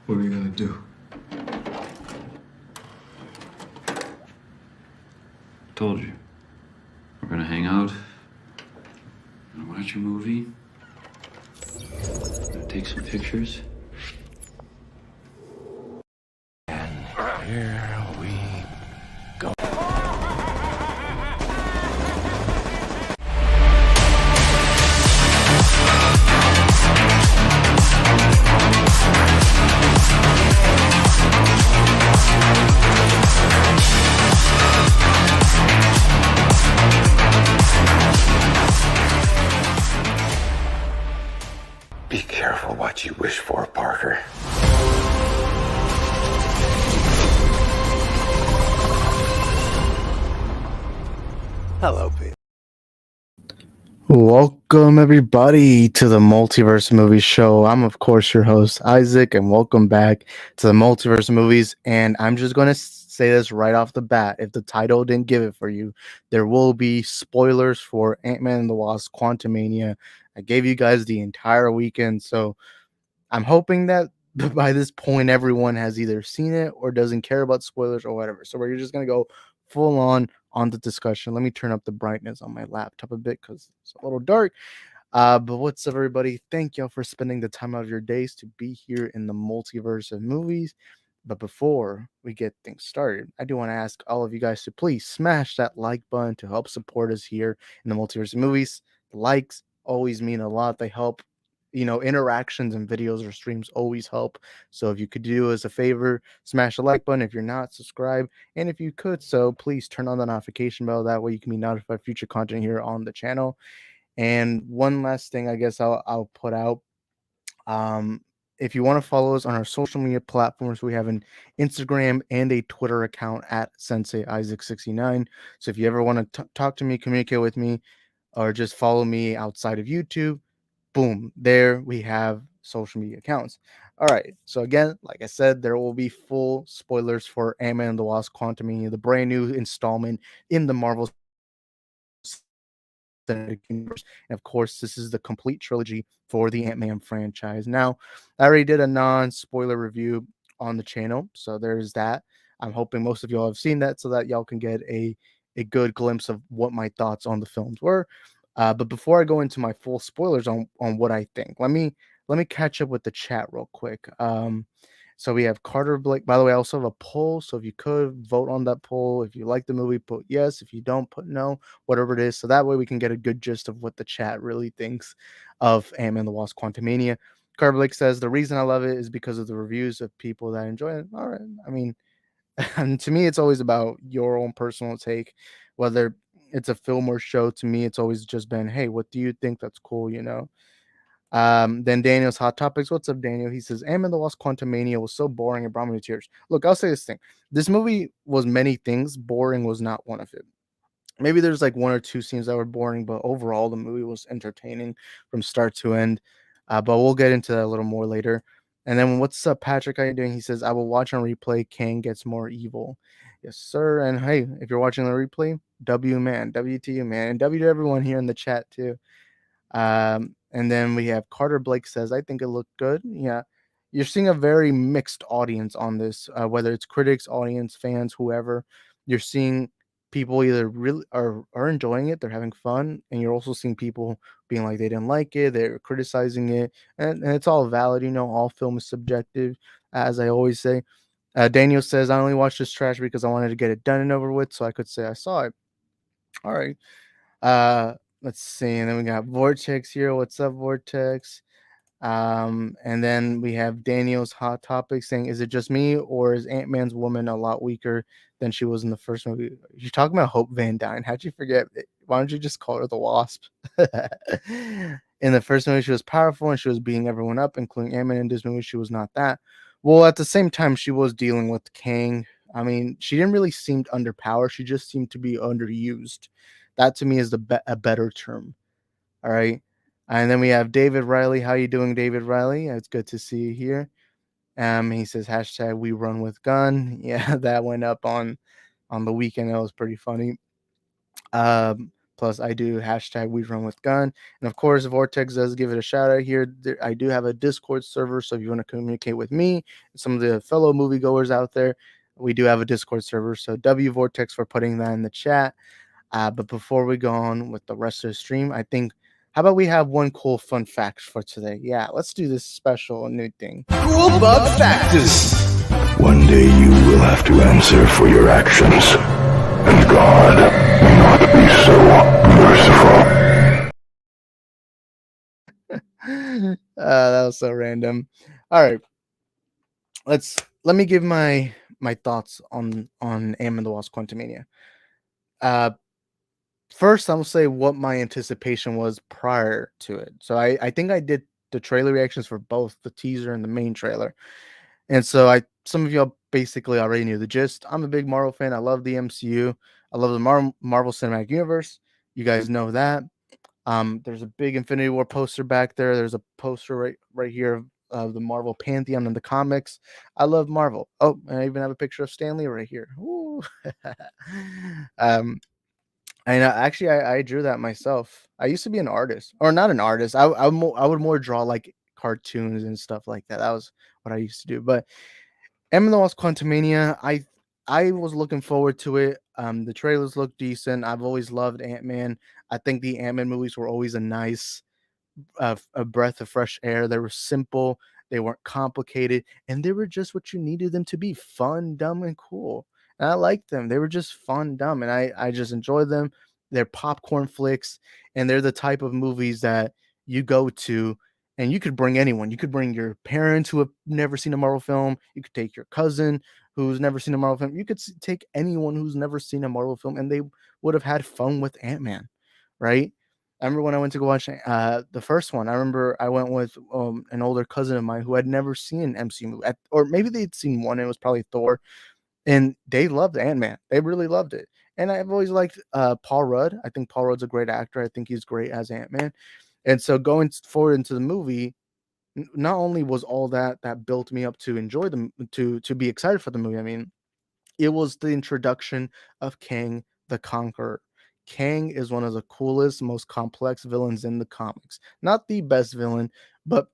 What are we gonna do? Told you. We're gonna hang out. Gonna watch a movie. Gonna take some pictures. And here we go. Be careful what you wish for, Parker. Hello, Pete. Welcome, everybody, to the Multiverse Movie Show. I'm, of course, your host, Isaac, and welcome back to the Multiverse Movies. And I'm just going to say this right off the bat. If the title didn't give it for you, there will be spoilers for Antman The Wasp Quantumania. I gave you guys the entire weekend, so I'm hoping that by this point, everyone has either seen it or doesn't care about spoilers or whatever. So we're just going to go full on the discussion. Let me turn up the brightness on my laptop a bit because it's a little dark. But what's up, everybody? Thank y'all for spending the time out of your days to be here in the multiverse of movies. But before we get things started, I do want to ask all of you guys to please smash that like button to help support us here in the multiverse of movies. The likes always mean a lot. They help. Interactions and videos or streams always help. So if you could do us a favor, smash the like button. If you're not, subscribe. And if you could, so please turn on the notification bell. That way you can be notified future content here on the channel. And one last thing, I guess I'll put out. If you want to follow us on our social media platforms, we have an Instagram and a Twitter account at Sensei Isaac69. So if you ever want to talk to me, communicate with me, or just follow me outside of YouTube, boom, there we have social media accounts. All right, so again, like I said, there will be full spoilers for Antman the Wasp Quantumania, the brand new installment in the Marvel Cinematic Universe. And of course, this is the complete trilogy for the Ant-Man franchise. Now, I already did a non-spoiler review on the channel, so there's that. I'm hoping most of y'all have seen that so that y'all can get a good glimpse of what my thoughts on the films were. But before I go into my full spoilers on what I think, let me catch up with the chat real quick. So we have Carter Blake. By the way, I also have a poll. So if you could vote on that poll, if you like the movie, put yes. If you don't, put no, whatever it is. So that way we can get a good gist of what the chat really thinks of Ant-Man the Wasp Quantumania. Carter Blake says, the reason I love it is because of the reviews of people that enjoy it. All right. I mean, and to me, it's always about your own personal take, whether it's a film or show. To me, it's always just been, hey, what do you think? That's cool, Then Daniel's Hot Topics. What's up, Daniel? He says, Ant-Man the Wasp Quantumania was so boring and brought me to tears. Look, I'll say this thing. This movie was many things. Boring was not one of it. Maybe there's like one or two scenes that were boring, but overall the movie was entertaining from start to end. But we'll get into that a little more later. And then what's up, Patrick? How you doing? He says, I will watch on replay. Kang gets more evil. Yes, sir. And hey, if you're watching the replay, W man, W to you, man, and W to everyone here in the chat too. And then we have Carter Blake says, I think it looked good. Yeah. You're seeing a very mixed audience on this, whether it's critics, audience, fans, whoever. You're seeing people either really are enjoying it, they're having fun, and you're also seeing people being like they didn't like it, they're criticizing it, and it's all valid. All film is subjective, as I always say. Daniel says, I only watched this trash because I wanted to get it done and over with so I could say I saw it. All right. Let's see. And then we got Vortex here. What's up, Vortex? And then we have Daniel's Hot Topic saying, is it just me or is Ant-Man's woman a lot weaker than she was in the first movie? You're talking about Hope Van Dyne. How'd you forget? Why don't you just call her the Wasp? In the first movie, she was powerful and she was beating everyone up, including Ant-Man. In this movie, she was not that. Well, at the same time, she was dealing with Kang. I mean, she didn't really seem underpowered. She just seemed to be underused. That to me is a better term. All right. And then we have David Riley. How you doing, David Riley? It's good to see you here. He says hashtag we run with gun. Yeah, that went up on the weekend. That was pretty funny. Plus, I do hashtag We Run With Gun. And of course, Vortex does give it a shout out here. I do have a Discord server. So if you want to communicate with me, some of the fellow moviegoers out there, we do have a Discord server. So W Vortex for putting that in the chat. But before we go on with the rest of the stream, I think, how about we have one cool fun fact for today? Yeah, let's do this special new thing. Cool bug factors. One day you will have to answer for your actions, and God may not be so merciful. That was so random. All right, let me give my thoughts on Antman The Wasp Quantumania. First, I'll say what my anticipation was prior to it. So I think I did the trailer reactions for both the teaser and the main trailer. And so some of y'all basically already knew the gist. I'm a big Marvel fan. I love the MCU. I love the Marvel Cinematic Universe. You guys know that. There's a big Infinity War poster back there. There's a poster right here of the Marvel Pantheon in the comics. I love Marvel. Oh, and I even have a picture of Stan Lee right here. And actually, I drew that myself. I used to be an artist, or not an artist. I would more draw like cartoons and stuff like that. That was what I used to do. But Antman The Wasp Quantumania, I was looking forward to it. The trailers look decent. I've always loved Ant-Man. I think the Ant-Man movies were always a nice a breath of fresh air. They were simple, they weren't complicated, and they were just what you needed them to be: fun, dumb, and cool. And I liked them. They were just fun, dumb, and I just enjoyed them. They're popcorn flicks, and they're the type of movies that you go to and you could bring anyone. You could bring your parents who have never seen a Marvel film. You could take your cousin who's never seen a Marvel film. You could take anyone who's never seen a Marvel film, and they would have had fun with Ant-Man, right? I remember when I went to go watch the first one. I remember I went with an older cousin of mine who had never seen an MCU movie, or maybe they'd seen one. And it was probably Thor, and they loved Ant-Man. They really loved it. And I've always liked Paul Rudd. I think Paul Rudd's a great actor. I think he's great as Ant-Man. And so going forward into the movie, not only was all that built me up to enjoy them, to be excited for the movie. I mean, it was the introduction of Kang the Conqueror. Kang is one of the coolest, most complex villains in the comics. Not the best villain, but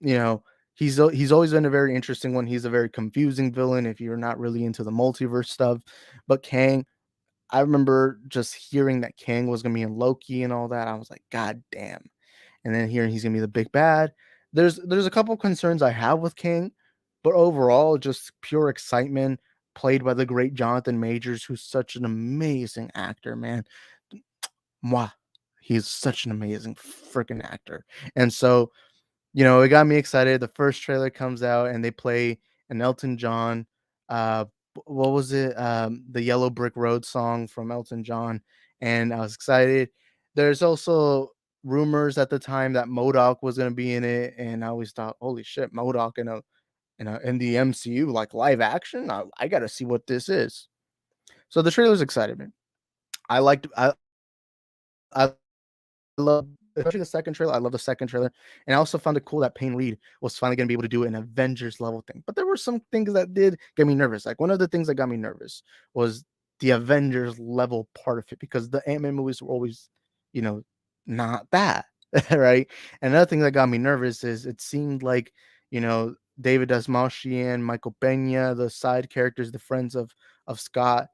you know, he's always been a very interesting one. He's a very confusing villain if you're not really into the multiverse stuff. But Kang, I remember just hearing that Kang was gonna be in Loki and all that. I was like, God damn. And then hearing he's gonna be the big bad. There's a couple concerns I have with Kang, but overall, just pure excitement. Played by the great Jonathan Majors, who's such an amazing actor, man. Mwah. He's such an amazing freaking actor. And so, it got me excited. The first trailer comes out and they play an Elton John, what was it? The Yellow Brick Road song from Elton John. And I was excited. There's also rumors at the time that MODOK was going to be in it. And I always thought, holy shit, MODOK in the MCU, like live action. I got to see what this is. So the trailer's excited me. I love, especially the second trailer. I love the second trailer. And I also found it cool that Payne Reed was finally going to be able to do an Avengers level thing. But there were some things that did get me nervous. Like one of the things that got me nervous was the Avengers level part of it, because the Ant-Man movies were always, not that, right? And another thing that got me nervous is it seemed like, David Dastmalchian, Michael Pena, the side characters, the friends of Scott,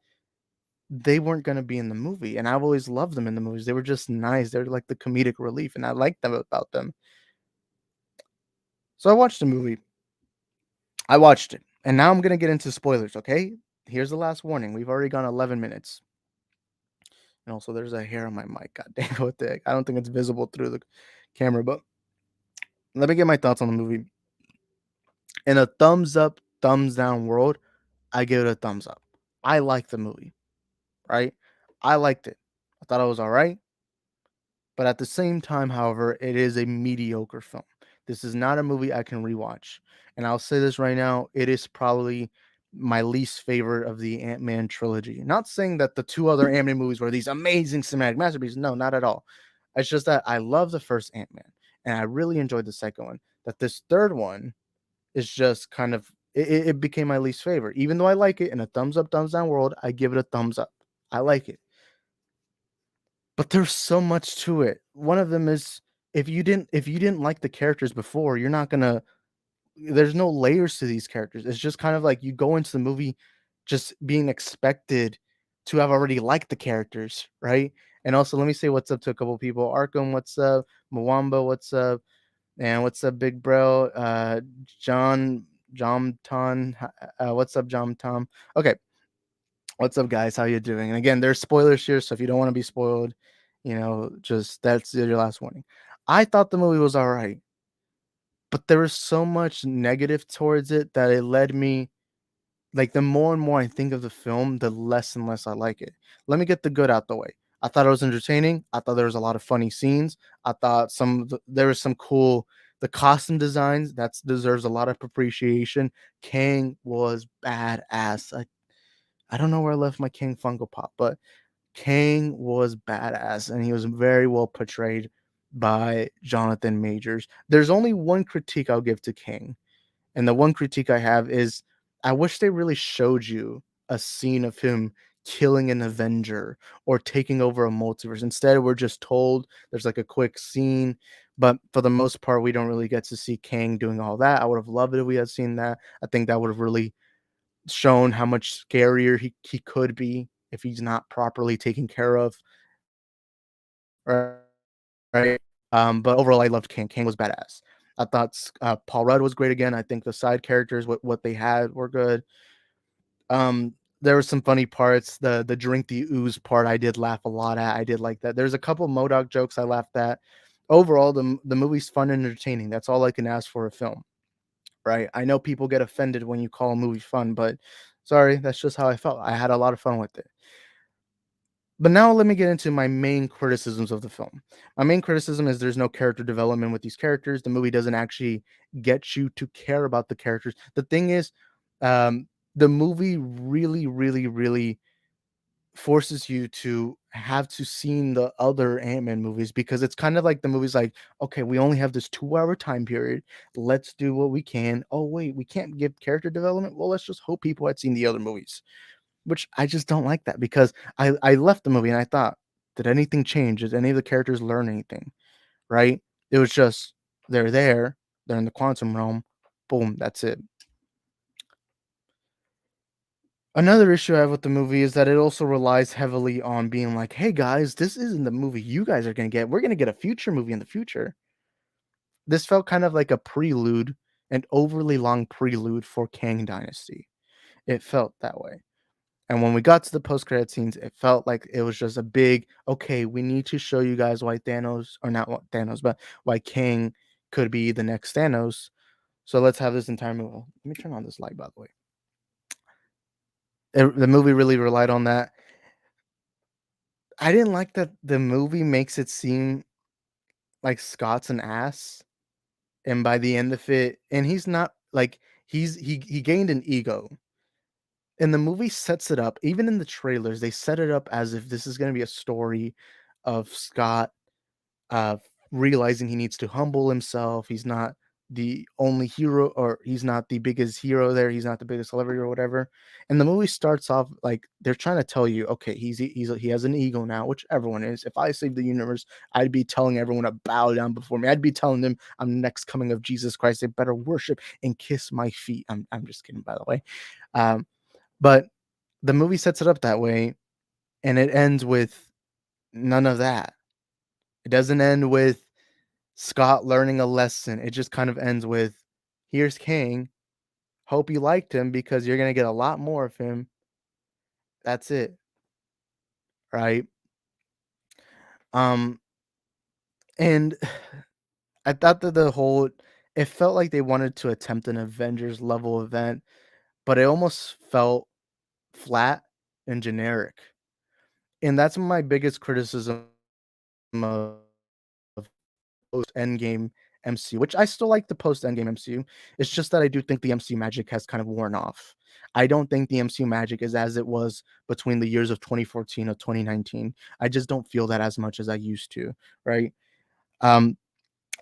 they weren't going to be in the movie. And I've always loved them in the movies. They were just nice. They're like the comedic relief, and I liked them about them. So I watched the movie. I watched it. And now I'm going to get into spoilers, okay? Here's the last warning. We've already gone 11 minutes. And also, there's a hair on my mic. God damn, what the heck? I don't think it's visible through the camera, but let me get my thoughts on the movie. In a thumbs up, thumbs down world, I give it a thumbs up. I like the movie, right? I liked it. I thought it was all right. But at the same time, however, it is a mediocre film. This is not a movie I can rewatch. And I'll say this right now, it is probably my least favorite of the Ant-Man trilogy. Not saying that the two other Ant-Man movies were these amazing cinematic masterpieces. No, not at all. It's just that I love the first Ant-Man and I really enjoyed the second one. That this third one is just kind of, it became my least favorite. Even though I like it in a thumbs up, thumbs down world, I give it a thumbs up. I like it. but there's so much to it. One of them is if you didn't like the characters before, you're not gonna there's no layers to these characters. It's just kind of like you go into the movie just being expected to have already liked the characters, right? And also, let me say what's up to a couple people. Arkham, what's up? Mwamba, what's up? And what's up, big bro? John Ton, what's up, John Tom? Okay, what's up, guys? How you doing? And again, there's spoilers here, so if you don't want to be spoiled, just that's your last warning. I thought the movie was all right, but there was so much negative towards it that it led me like the more and more I think of the film, the less and less I like it. Let me get the good out the way. I thought it was entertaining. I thought there was a lot of funny scenes. I thought there was some cool the costume designs that deserves a lot of appreciation. Kang was badass. I don't know where I left my Kang Funko Pop, but Kang was badass and he was very well portrayed by Jonathan Majors. There's only one critique I'll give to Kang, and the one critique I have is I wish they really showed you a scene of him killing an Avenger or taking over a multiverse. Instead, we're just told there's like a quick scene, but for the most part, we don't really get to see Kang doing all that. I would have loved it if we had seen that. I think that would have really shown how much scarier he could be if he's not properly taken care of. Right. Right. But overall, I loved Kang. Kang was badass. I thought Paul Rudd was great again. I think the side characters, what they had, were good. There were some funny parts. The drink the ooze part, I did laugh a lot at. I did like that. There's a couple MODOK jokes I laughed at. Overall, the movie's fun and entertaining. That's all I can ask for a film, right? I know people get offended when you call a movie fun, but sorry, that's just how I felt. I had a lot of fun with it. But now let me get into my main criticisms of the film. My main criticism is there's no character development with these characters. The movie doesn't actually get you to care about the characters. The thing is, um, the movie really, really, really forces you to have to seen the other Ant-Man movies because it's kind of like the movie's like, okay, we only have this 2-hour time period. Let's do what we can. Oh, wait, we can't give character development. Well, let's just hope people had seen the other movies, which I just don't like that because I left the movie and I thought, did anything change? Did any of the characters learn anything? Right? It was just they're there, they're in the quantum realm, boom, that's it. Another issue I have with the movie is that it also relies heavily on being like, hey guys, this isn't the movie you guys are gonna get. We're gonna get a future movie in the future. This felt kind of like a prelude, an overly long prelude for Kang Dynasty. It felt that way. And when we got to the post-credit scenes, it felt like it was just a big, okay, we need to show you guys why Thanos, or not what Thanos, but why Kang could be the next Thanos. So let's have this entire movie. Let me turn on this light, by the way. The movie really relied on that. I didn't like that the movie makes it seem like Scott's an ass, and by the end of it, and he's not like he gained an ego. And the movie sets it up, even in the trailers, they set it up as if this is going to be a story of Scott uh, realizing he needs to humble himself. He's not the only hero, or he's not the biggest hero there. He's not the biggest celebrity or whatever. And the movie starts off like they're trying to tell you, okay, he has an ego now, which everyone is. If I saved the universe, I'd be telling everyone to bow down before me. I'd be telling them I'm the next coming of Jesus Christ. They better worship and kiss my feet. I'm just kidding, by the way. But the movie sets it up that way, and it ends with none of that. It doesn't end with Scott learning a lesson. It just kind of ends with, here's King. Hope you liked him because you're going to get a lot more of him. That's it. Right? Um and I thought that it felt like they wanted to attempt an Avengers level event, but it almost felt flat and generic. And that's my biggest criticism of post Endgame MCU, which I still like the post Endgame MCU. It's just that I do think the MCU magic has kind of worn off. I don't think the MCU magic is as it was between the years of 2014 or 2019. I just don't feel that as much as I used to, right? Um,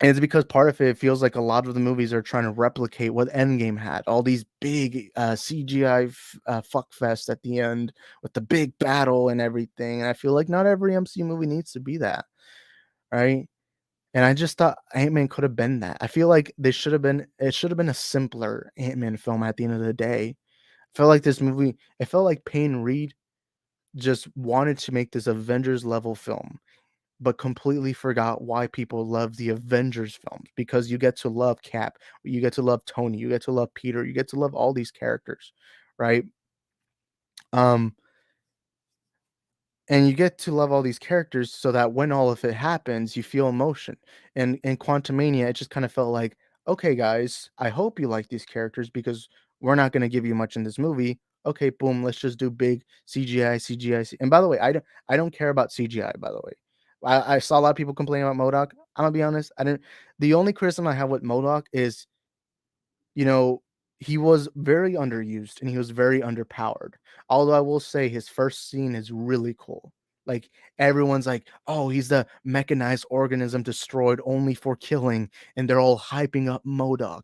And it's because part of it feels like a lot of the movies are trying to replicate what Endgame had. All these big CGI fuck fest at the end with the big battle and everything. And I feel like not every MCU movie needs to be that, right? And I just thought Ant-Man could have been that. I feel like it should have been a simpler Ant-Man film at the end of the day. I felt like this movie, it felt like Payne Reed just wanted to make this Avengers level film, but completely forgot why people love the Avengers films, because you get to love Cap, you get to love Tony, you get to love Peter, you get to love all these characters, right? Um, and you get to love all these characters so that when all of it happens, you feel emotion. And in Quantumania, it just kind of felt like, okay, guys, I hope you like these characters because we're not going to give you much in this movie. Okay, boom, let's just do big CGI, CGI. And by the way, I don't care about CGI. By the way, I saw a lot of people complaining about MODOK. I'm gonna be honest. I didn't. The only criticism I have with MODOK is, you know, he was very underused and he was very underpowered. Although I will say his first scene is really cool. Like everyone's like, "Oh, he's the mechanized organism destroyed only for killing," and they're all hyping up MODOK.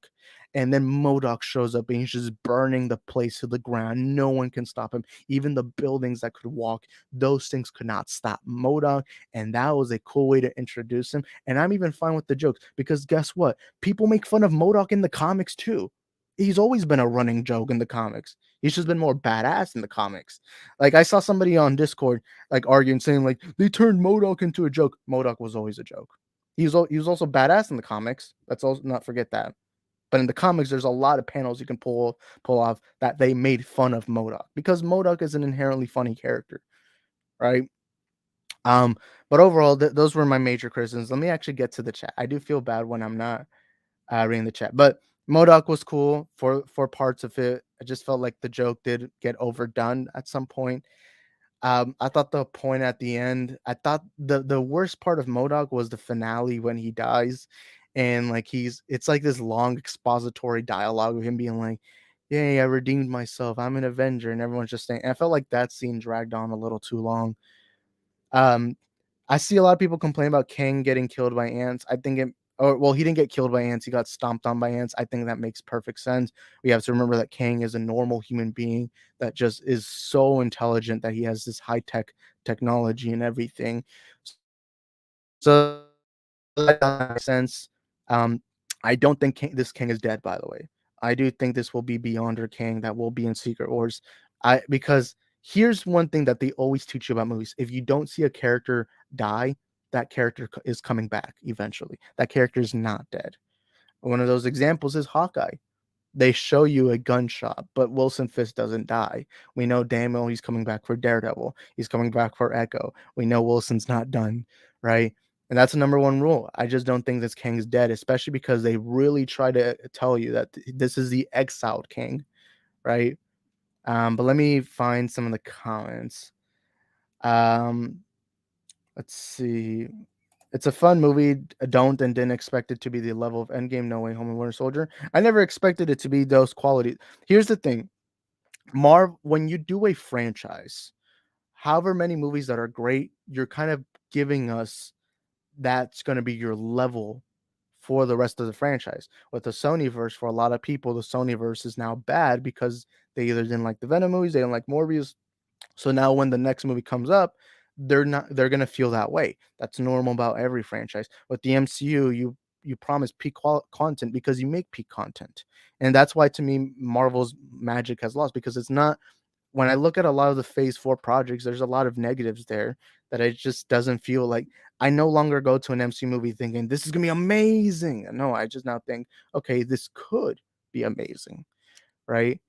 And then MODOK shows up and he's just burning the place to the ground. No one can stop him. Even the buildings that could walk, those things could not stop MODOK. And that was a cool way to introduce him. And I'm even fine with the jokes because guess what? People make fun of MODOK in the comics too. He's always been a running joke in the comics. He's just been more badass in the comics. Like I saw somebody on Discord like arguing, saying like they turned MODOK into a joke. MODOK was always a joke. He was also badass in the comics. Let's also not forget that. But in the comics, there's a lot of panels you can pull off that they made fun of MODOK because MODOK is an inherently funny character, right? Um, but overall, those were my major criticisms. Let me actually get to the chat. I do feel bad when I'm not reading the chat. But MODOK was cool for parts of it. I just felt like the joke did get overdone at some point. I thought the point at the end, I thought the worst part of MODOK was the finale when he dies, and like it's like this long expository dialogue of him being like, "Yay, I redeemed myself. I'm an Avenger," and everyone's just saying. I felt like that scene dragged on a little too long. Um, I see a lot of people complain about Kang getting killed by ants. I think it, or well, he didn't get killed by ants. He got stomped on by ants. I think that makes perfect sense. We have to remember that Kang is a normal human being that just is so intelligent that he has this high tech technology and everything. So that makes sense. Um, I don't think this King is dead. By the way, I do think this will be Beyonder King that will be in Secret Wars. Because here's one thing that they always teach you about movies: if you don't see a character die, that character is coming back eventually. That character is not dead. One of those examples is Hawkeye. They show you a gunshot, but Wilson Fisk doesn't die. We know damn he's coming back for Daredevil. He's coming back for Echo. We know Wilson's not done, right? And that's the number one rule. I just don't think this Kang's dead, especially because they really try to tell you that this is the exiled King, right? But let me find some of the comments. Um, let's see. It's a fun movie. Don't and didn't expect it to be the level of Endgame, No Way Home, and Winter Soldier. I never expected it to be those qualities. Here's the thing, when you do a franchise, however many movies that are great, you're kind of giving us that's going to be your level for the rest of the franchise. With the Sonyverse, for a lot of people, the Sonyverse is now bad because they either didn't like the Venom movies, they didn't like Morbius, so now when the next movie comes up, they're gonna feel that way. That's normal about every franchise. With the MCU, you promise peak content because you make peak content. And that's why to me Marvel's magic has lost, because it's not, when I look at a lot of the phase 4 projects, there's a lot of negatives there that it just doesn't feel like. I no longer go to an MCU movie thinking this is gonna be amazing. No, I just now think, okay, this could be amazing, right?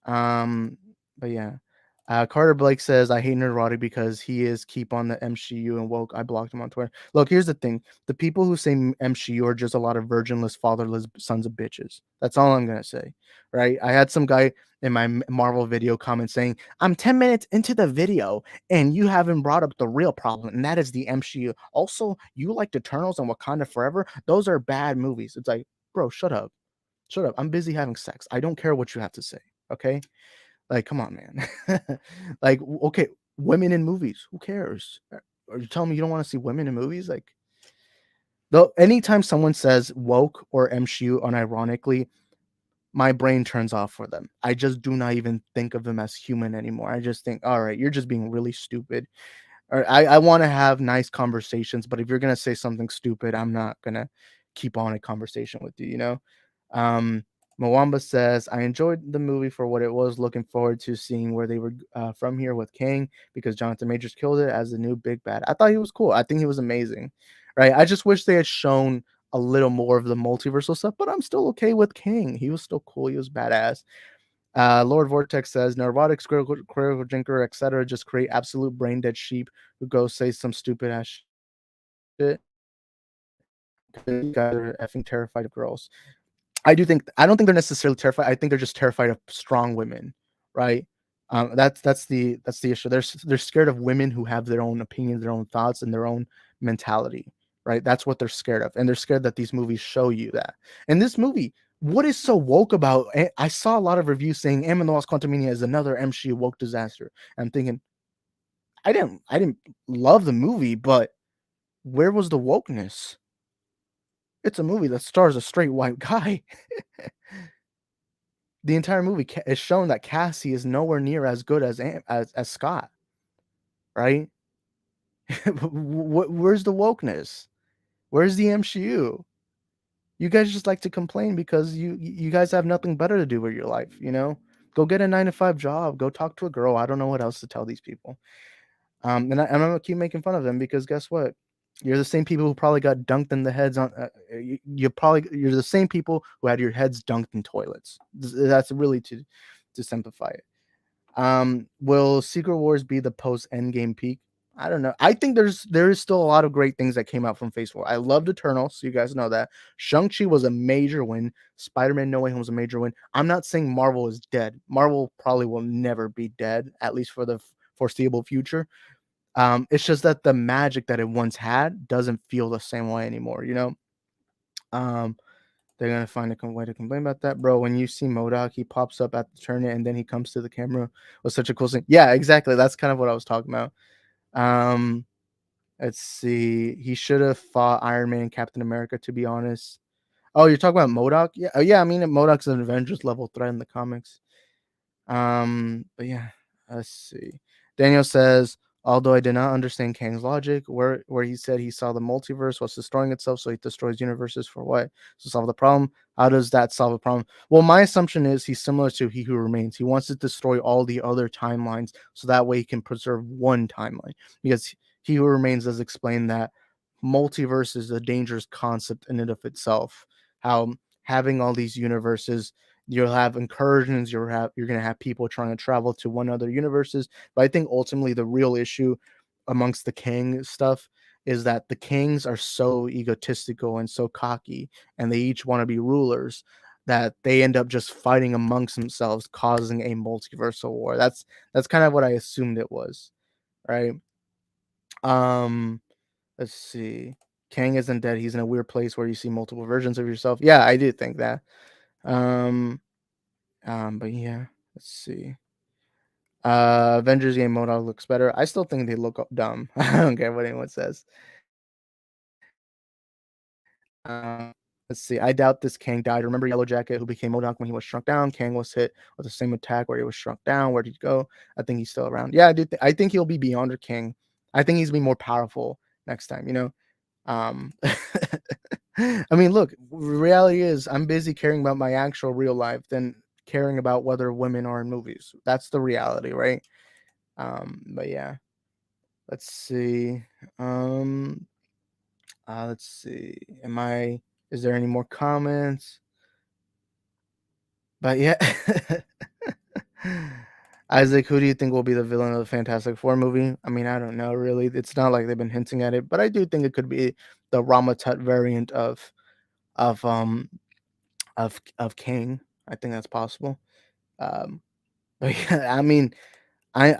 Um, but yeah. Carter Blake says, I hate Neurotic because he is keep on the MCU and woke. I blocked him on Twitter. Look, here's the thing. The people who say MCU are just a lot of virginless, fatherless sons of bitches. That's all I'm going to say. Right? I had some guy in my Marvel video comment saying, I'm 10 minutes into the video and you haven't brought up the real problem, and that is the MCU. Also, you like Eternals and Wakanda Forever. Those are bad movies. It's like, bro, shut up. Shut up. I'm busy having sex. I don't care what you have to say. Okay? Like, come on, man. Like, okay, women in movies. Who cares? Are you telling me you don't want to see women in movies? Like, Though anytime someone says woke or MCU unironically, my brain turns off for them. I just do not even think of them as human anymore. I just think, all right, you're just being really stupid. Or I want to have nice conversations, but if you're gonna say something stupid, I'm not gonna keep on a conversation with you, you know? Um, Mwamba says, I enjoyed the movie for what it was. Looking forward to seeing where they were from here with Kang because Jonathan Majors killed it as the new big bad. I thought he was cool. I think he was amazing, right? I just wish they had shown a little more of the multiversal stuff, but I'm still okay with Kang. He was still cool. He was badass. Lord Vortex says neurotic, critical drinker, etc. Just create absolute brain dead sheep who go say some stupid ass shit. You guys are effing terrified of girls. I don't think they're necessarily terrified. I think they're just terrified of strong women, right? That's the issue. They're scared of women who have their own opinions, their own thoughts, and their own mentality, right? That's what they're scared of, and they're scared that these movies show you that. And this movie, what is so woke about? I saw a lot of reviews saying Antman The Wasp Quantumania is another MCU woke disaster. And I'm thinking, I didn't love the movie, but where was the wokeness? It's a movie that stars a straight white guy. The entire movie is shown that Cassie is nowhere near as good as as Scott, right? Where's the wokeness? Where's the MCU? You guys just like to complain because you guys have nothing better to do with your life, you know? Go get a 9 to 5 job. Go talk to a girl. I don't know what else to tell these people. And I'm gonna keep making fun of them because guess what? You're the same people who probably got dunked in the heads on. You're the same people who had your heads dunked in toilets. That's really to simplify it. Will Secret Wars be the post Endgame peak? I don't know. I think there is still a lot of great things that came out from Phase 4. I loved Eternals, so you guys know that. Shang-Chi was a major win. Spider-Man No Way Home was a major win. I'm not saying Marvel is dead. Marvel probably will never be dead, at least for the foreseeable future. It's just that the magic that it once had doesn't feel the same way anymore, you know? Um, they're gonna find a way to complain about that, bro. When you see MODOK, he pops up at the tournament and then he comes to the camera. Was such a cool thing. Yeah, exactly. That's kind of what I was talking about. Um, let's see. He should have fought Iron Man and Captain America, to be honest. Oh, you're talking about MODOK? Yeah, yeah. I mean, MODOK's an Avengers level threat in the comics. But yeah, let's see. Daniel says, although I did not understand Kang's logic, where he said he saw the multiverse was destroying itself, so he destroys universes for what? To solve the problem. How does that solve a problem? Well, my assumption is he's similar to He Who Remains. He wants to destroy all the other timelines so that way he can preserve one timeline. Because He Who Remains does explain that multiverse is a dangerous concept in and of itself. How having all these universes, you'll have incursions, you're gonna have people trying to travel to one other universes. But I think ultimately the real issue amongst the Kang stuff is that the Kangs are so egotistical and so cocky, and they each want to be rulers that they end up just fighting amongst themselves, causing a multiversal war. That's kind of what I assumed it was, right? Um, let's see. Kang isn't dead. He's in a weird place where you see multiple versions of yourself. Yeah, I do think that. Um, but yeah, let's see. Avengers game mode looks better. I still think they look dumb. I don't care what anyone says. Um, let's see. I doubt this Kang died. Remember Yellow Jacket who became MODOK when he was shrunk down? Kang was hit with the same attack where he was shrunk down. Where did he go? I think he's still around. Yeah, I do. I think he'll be beyond King. I think he's be more powerful next time. You know. Um, I mean, look. Reality is, I'm busy caring about my actual real life than caring about whether women are in movies. That's the reality, right? But yeah, let's see. Um, let's see. Is there any more comments? But yeah. Isaac, who do you think will be the villain of the Fantastic Four movie? I mean, I don't know really. It's not like they've been hinting at it, but I do think it could be the Ramatut variant of um of King. I think that's possible. Um, but yeah, I mean, I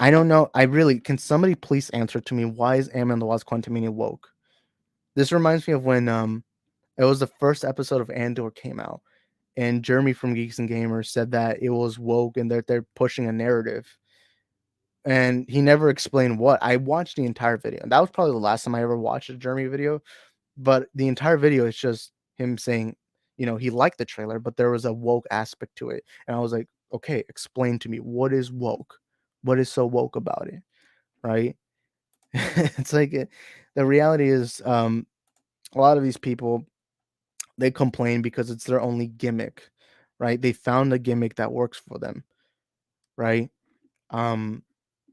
don't know. I really can somebody please answer to me why is Antman the Wasp Quantumania woke? This reminds me of when it was the first episode of Andor came out, and Jeremy from Geeks and Gamers said that it was woke and that they're pushing a narrative. And he never explained what. I watched the entire video, and that was probably the last time I ever watched a Jeremy video. But the entire video is just him saying, he liked the trailer, but there was a woke aspect to it. And I was like, okay, explain to me, what is woke? What is so woke about it? Right? It's like the reality is, a lot of these people, they complain because it's their only gimmick, right? They found a gimmick that works for them, right? Um,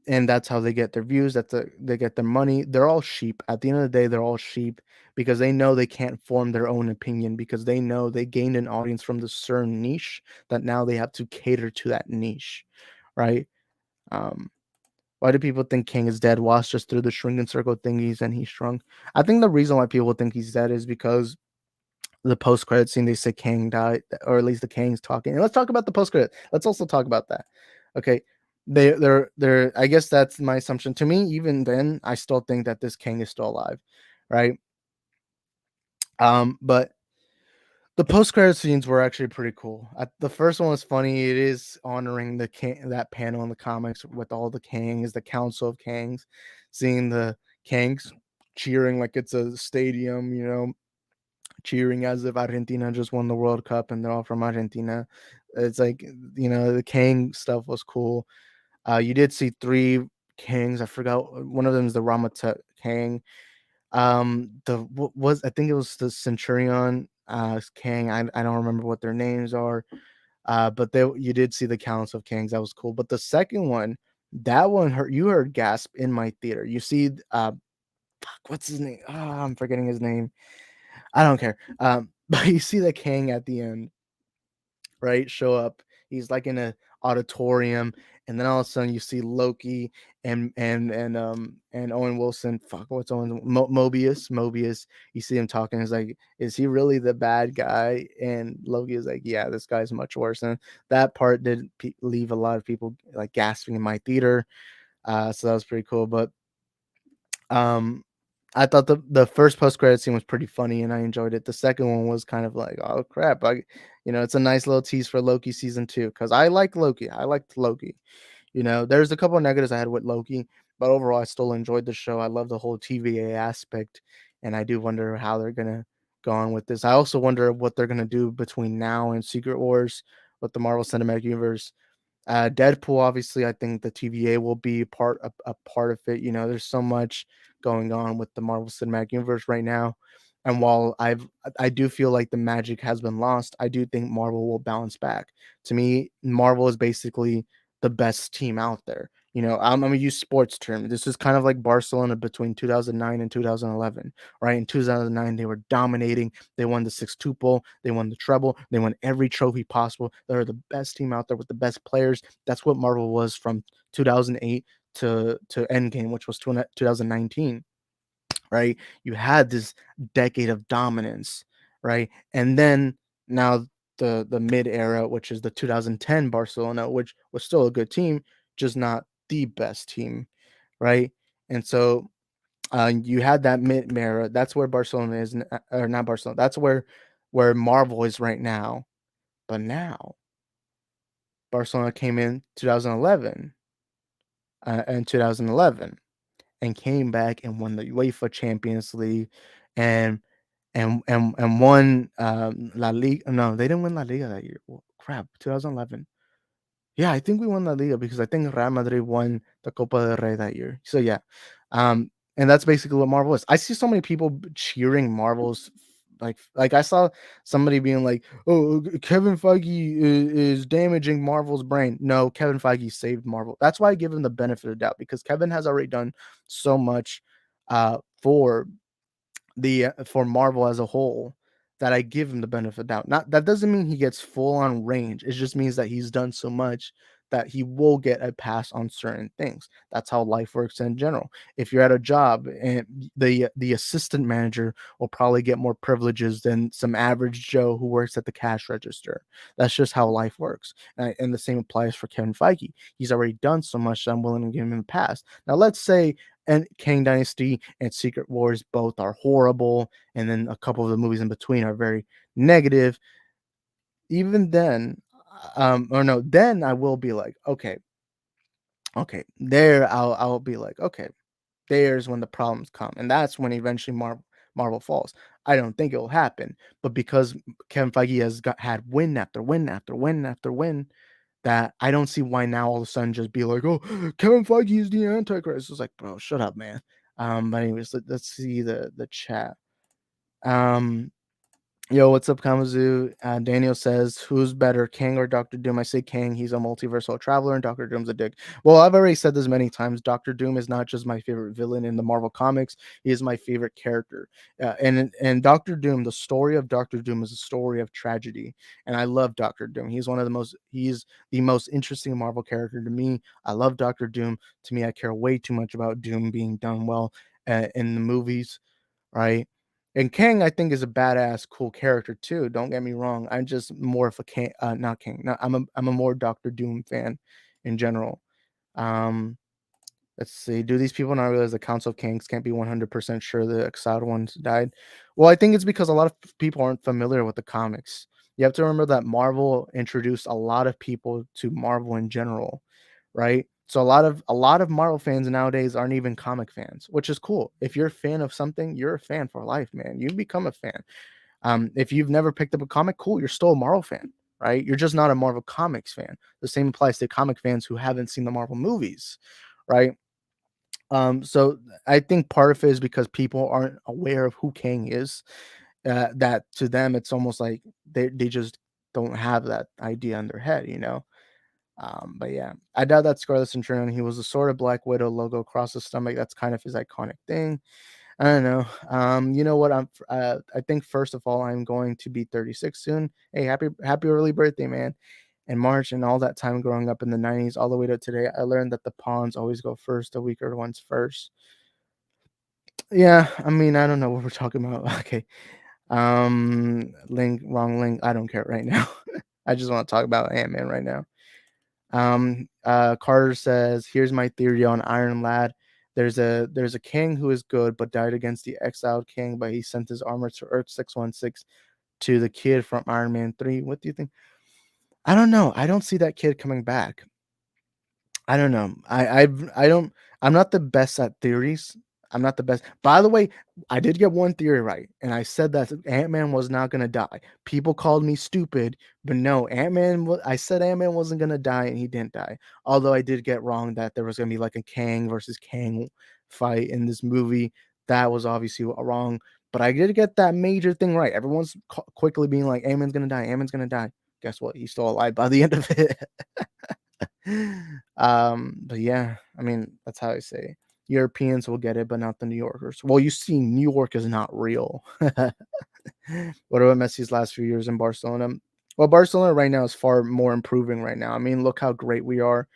and that's how they get their views. They get their money. They're all sheep. At the end of the day, they're all sheep because they know they can't form their own opinion because they know they gained an audience from the certain niche that now they have to cater to that niche, right? Um, why do people think King is dead? Wasp just threw the shrinking circle thingies and he shrunk. I think the reason why people think he's dead is because the post credit scene they say Kang died, or at least the Kang's talking. And let's talk about the post credit. Let's also talk about that. Okay. They're I guess that's my assumption. To me, even then, I still think that this Kang is still alive. Right. But the post credit scenes were actually pretty cool. The first one was funny. It is honoring the King, that panel in the comics with all the Kangs, the Council of Kangs, seeing the Kangs cheering like it's a stadium, cheering as if Argentina just won the World Cup and they're all from Argentina. It's like, the Kang stuff was cool. You did see three Kangs. I forgot, one of them is the Ramata Kang. The what was I think it was the Centurion Kang. I don't remember what their names are. But you did see the Counts of Kangs. That was cool. But the second one, that one hurt. You heard gasp in my theater. You see, what's his name? I'm forgetting his name. I don't care. But you see the Kang at the end, right? Show up. He's like in a auditorium, and then all of a sudden you see Loki and Owen Wilson. Fuck, what's Owen? Mobius. Mobius. You see him talking. He's like, is he really the bad guy? And Loki is like, yeah, this guy's much worse. And that part did leave a lot of people like gasping in my theater. So that was pretty cool. But um I thought the first post credit scene was pretty funny and I enjoyed it. The second one was kind of like, oh crap, it's a nice little tease for Loki season 2 because I like Loki. I liked Loki. There's a couple of negatives I had with Loki, but overall I still enjoyed the show. I love the whole TVA aspect, and I do wonder how they're gonna go on with this. I also wonder what they're gonna do between now and Secret Wars with the Marvel Cinematic Universe. Deadpool, obviously, I think the TVA will be a part of it. There's so much going on with the Marvel Cinematic Universe right now, and while I do feel like the magic has been lost, I do think Marvel will bounce back. To me, Marvel is basically the best team out there. I'm gonna use sports term. This is kind of like Barcelona between 2009 and 2011, right? In 2009, they were dominating. They won the sextuple. They won the treble. They won every trophy possible. They're the best team out there with the best players. That's what Marvel was from 2008 to Endgame, which was 2019, right? You had this decade of dominance, right? And then now the mid era, which is the 2010 Barcelona, which was still a good team, just not the best team, right? And so you had that mid era. That's where Barcelona is, or not Barcelona. That's where Marvel is right now. But now Barcelona came in 2011 and 2011 and came back and won the UEFA Champions League and won La Liga. No, they didn't win La Liga that year. Well, crap, 2011. Yeah, I think we won La Liga because I think Real Madrid won the Copa del Rey that year. So yeah, and that's basically what Marvel is. I see so many people cheering Marvel's like I saw somebody being like, "Oh, Kevin Feige is damaging Marvel's brain." No, Kevin Feige saved Marvel. That's why I give him the benefit of doubt because Kevin has already done so much for for Marvel as a whole that I give him the benefit of doubt. Not that doesn't mean he gets full on range. It just means that he's done so much that he will get a pass on certain things. That's how life works in general. If you're at a job and the assistant manager will probably get more privileges than some average Joe who works at the cash register. That's just how life works. And the same applies for Kevin Feige. He's already done so much that I'm willing to give him a pass. Now let's say and Kang Dynasty and Secret Wars both are horrible, and then a couple of the movies in between are very negative. Even then, or no, then I will be like, okay, there I'll be like, okay, there's when the problems come, and that's when eventually Marvel falls. I don't think it will happen, but because Kevin Feige has had win after win after win after win, that I don't see why now all of a sudden just be like, oh, Kevin Feige is the Antichrist. It's like, bro, shut up, man. But anyways, let's see the chat. Yo, what's up, Kamazu? Daniel says, who's better, Kang or Doctor Doom? I say Kang. He's a multiversal traveler, and Doctor Doom's a dick. Well, I've already said this many times. Doctor Doom is not just my favorite villain in the Marvel comics. He is my favorite character. And Doctor Doom, the story of Doctor Doom is a story of tragedy. And I love Doctor Doom. He's the most interesting Marvel character to me. I love Doctor Doom. To me, I care way too much about Doom being done well in the movies, right? And Kang, I think, is a badass, cool character too. Don't get me wrong. I'm just more of a Kang, not Kang. No, I'm a more Doctor Doom fan in general. Let's see. Do these people not realize the Council of Kangs can't be 100% sure the exiled ones died? Well, I think it's because a lot of people aren't familiar with the comics. You have to remember that Marvel introduced a lot of people to Marvel in general, right? So a lot of Marvel fans nowadays aren't even comic fans, which is cool. If you're a fan of something, you're a fan for life, man. You become a fan. If you've never picked up a comic, cool, you're still a Marvel fan, right? You're just not a Marvel Comics fan. The same applies to comic fans who haven't seen the Marvel movies, right? So I think part of it is because people aren't aware of who Kang is. That to them, it's almost like they just don't have that idea in their head, you know. But yeah, I doubt that Scarlet Centurion. He was a sort of Black Widow logo across the stomach. That's kind of his iconic thing. I don't know. You know what? I think first of all, I'm going to be 36 soon. Hey, happy early birthday, man! In March and all that time growing up in the 90s, all the way to today, I learned that the pawns always go first, the weaker ones first. Yeah, I mean, I don't know what we're talking about. Okay. Link, wrong link. I don't care right now. I just want to talk about Ant-Man right now. Carter says, "Here's my theory on Iron Lad. There's a king who is good, but died against the exiled king, but he sent his armor to Earth 616 to the kid from Iron Man 3. What do you think?" I don't know. I don't see that kid coming back. I don't know. I don't. I'm not the best at theories. I'm not the best. By the way, I did get one theory right, and I said that Ant-Man was not gonna die. People called me stupid, but no, Ant-Man. I said Ant-Man wasn't gonna die, and he didn't die. Although I did get wrong that there was gonna be like a Kang versus Kang fight in this movie. That was obviously wrong. But I did get that major thing right. Everyone's quickly being like, Ant-Man's gonna die. Ant-Man's gonna die. Guess what? He's still alive by the end of it. But yeah, I mean, that's how I say. Europeans will get it, but not the New Yorkers. Well, you see, New York is not real. What about Messi's last few years in Barcelona? Well, Barcelona right now is far more improving right now. I mean, look how great we are,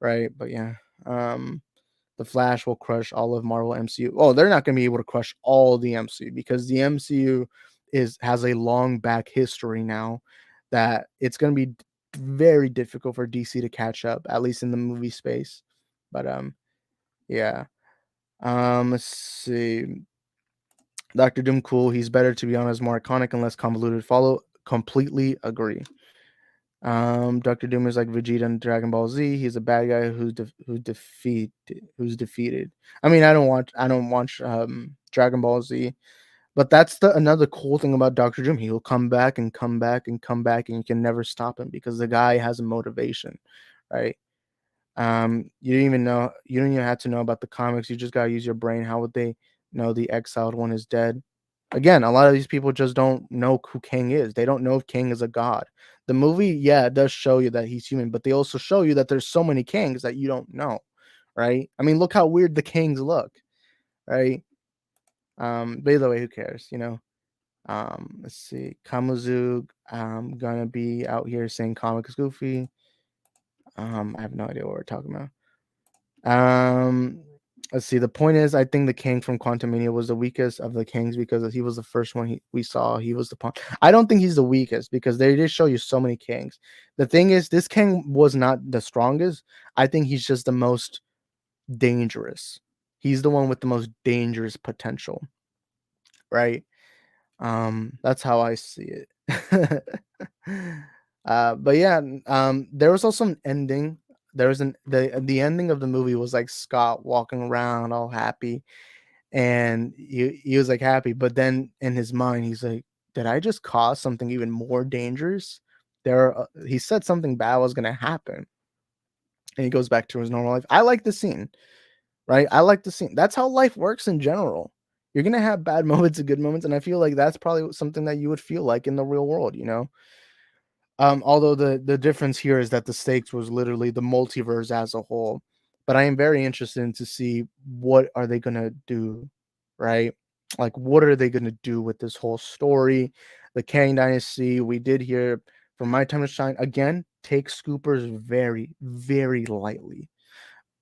right? But yeah, the Flash will crush all of Marvel MCU. Oh, they're not going to be able to crush all the MCU because the MCU has a long back history now that it's going to be very difficult for DC to catch up, at least in the movie space. But yeah. Let's see. Doctor Doom, cool. He's better, to be honest, more iconic and less convoluted. Follow. Completely agree. Doctor Doom is like Vegeta in Dragon Ball Z. He's a bad guy who's defeated. I mean, I don't watch Dragon Ball Z, but that's another cool thing about Doctor Doom. He'll come back and come back and come back, and you can never stop him because the guy has a motivation, right? You don't even have to know about the comics. You just gotta use your brain. How would they know the exiled one is dead? Again, a lot of these people just don't know who Kang is. They don't know if Kang is a god. The movie, yeah, it does show you that he's human, but they also show you that there's so many Kangs that you don't know, right? I mean, look how weird the Kangs look, right? By the way, who cares, you know? Let's see. Kamuzu, gonna be out here saying comics goofy. I have no idea what we're talking about. Let's see. The point is, I think the Kang from Quantumania was the weakest of the Kangs because he was the first one we saw. He was the pawn. I don't think he's the weakest because they did show you so many Kangs. The thing is, this Kang was not the strongest. I think he's just the most dangerous. He's the one with the most dangerous potential, right? That's how I see it. But yeah, there was also an ending. There was the ending of the movie was like Scott walking around all happy, and he was like happy, but then in his mind he's like, did I just cause something even more dangerous? He said something bad was gonna happen, and he goes back to his normal life. I like the scene, right? I like the scene. That's how life works in general. You're gonna have bad moments and good moments, and I feel like that's probably something that you would feel like in the real world, you know. Although the difference here is that the stakes was literally the multiverse as a whole. But I am very interested in to see what are they gonna do, right? Like what are they gonna do with this whole story? The Kang Dynasty, we did hear from My Time to Shine again, take scoopers very, very lightly.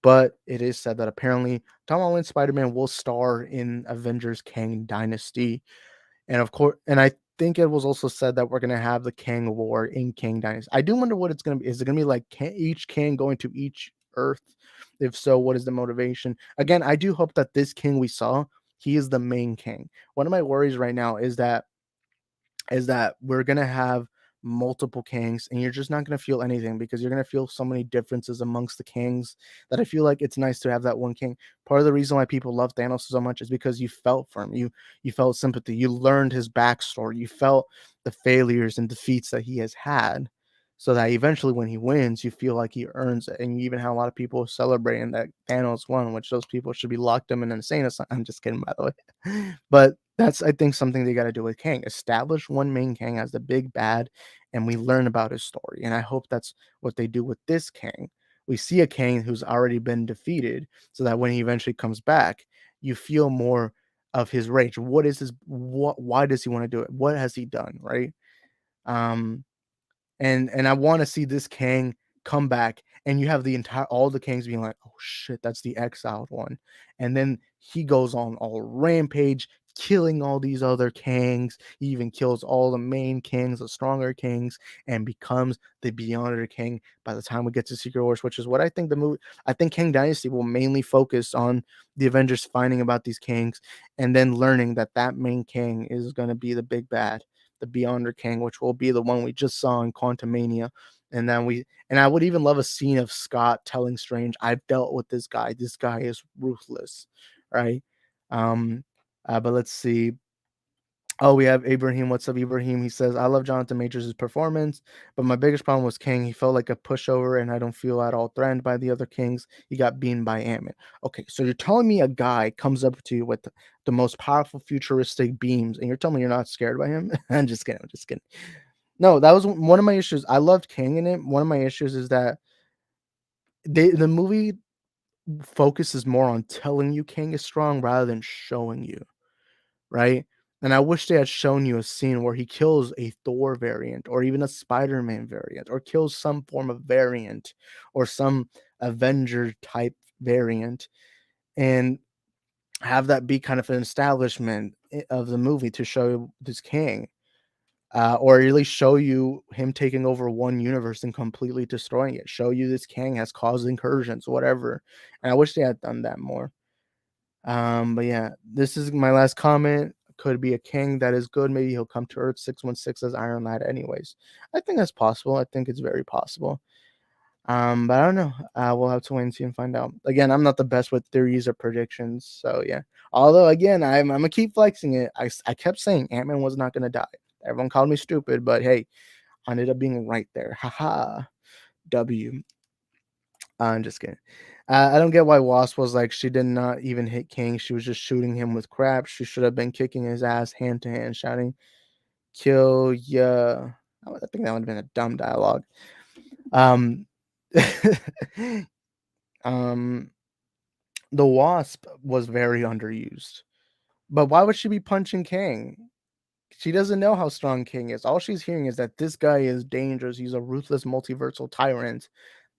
But it is said that apparently Tom Holland's Spider-Man will star in Avengers Kang Dynasty. And of course, and I think it was also said that we're gonna have the Kang War in Kang Dynasty. I do wonder what it's gonna be. Is it gonna be like each Kang going to each Earth? If so, what is the motivation? Again, I do hope that this King we saw, he is the main King. One of my worries right now is that we're gonna have multiple Kangs, and you're just not gonna feel anything because you're gonna feel so many differences amongst the Kangs that I feel like it's nice to have that one King. Part of the reason why people love Thanos so much is because you felt for him. You felt sympathy. You learned his backstory. You felt the failures and defeats that he has had. So that eventually when he wins, you feel like he earns it. And you even have a lot of people celebrating that Thanos won, which those people should be locked up in an insane asylum. I'm just kidding, by the way. But that's, I think, something they got to do with Kang. Establish one main Kang as the big bad, and we learn about his story. And I hope that's what they do with this Kang. We see a Kang who's already been defeated, so that when he eventually comes back, you feel more of his rage. What is his what? Why does he want to do it? What has he done? Right? Um, and I want to see this Kang come back, and you have the entire all the Kangs being like, oh shit, that's the exiled one. And then he goes on all rampage, killing all these other Kangs. He even kills all the main Kings, the stronger Kings, and becomes the Beyonder King by the time we get to Secret Wars, which is what I think the movie. I think Kang Dynasty will mainly focus on the Avengers finding about these Kings, and then learning that that main King is going to be the big bad, the Beyonder King, which will be the one we just saw in Quantumania. And I would even love a scene of Scott telling Strange, I've dealt with this guy. This guy is ruthless. Right. But let's see. Oh, we have Ibrahim. What's up, Ibrahim? He says, I love Jonathan Majors' performance, but my biggest problem was King. He felt like a pushover, and I don't feel at all threatened by the other Kings. He got beaten by Antman. Okay, so you're telling me a guy comes up to you with the most powerful futuristic beams, and you're telling me you're not scared by him? I'm just kidding. I'm just kidding. No, that was one of my issues. I loved King in it. One of my issues is that the movie focuses more on telling you King is strong rather than showing you, right? And I wish they had shown you a scene where he kills a Thor variant or even a Spider-Man variant or kills some form of variant or some Avenger type variant, and have that be kind of an establishment of the movie to show this King. Or at least show you him taking over one universe and completely destroying it. Show you this Kang has caused incursions, whatever. And I wish they had done that more. But yeah, this is my last comment. Could be a King that is good. Maybe he'll come to Earth 616 as Iron Lad anyways. I think that's possible. I think it's very possible. But I don't know. We'll have to wait and see and find out. Again, I'm not the best with theories or predictions. So yeah. Although again, I'm gonna keep flexing it. I kept saying Ant-Man was not gonna die. Everyone called me stupid, but hey, I ended up being right there. Haha. W. I'm just kidding. I don't get why Wasp was like, she did not even hit King. She was just shooting him with crap. She should have been kicking his ass hand to hand, shouting, kill ya. I think that would have been a dumb dialogue. Um, um, the Wasp was very underused. But why would she be punching King? She doesn't know how strong King is. All she's hearing is that this guy is dangerous. He's a ruthless multiversal tyrant.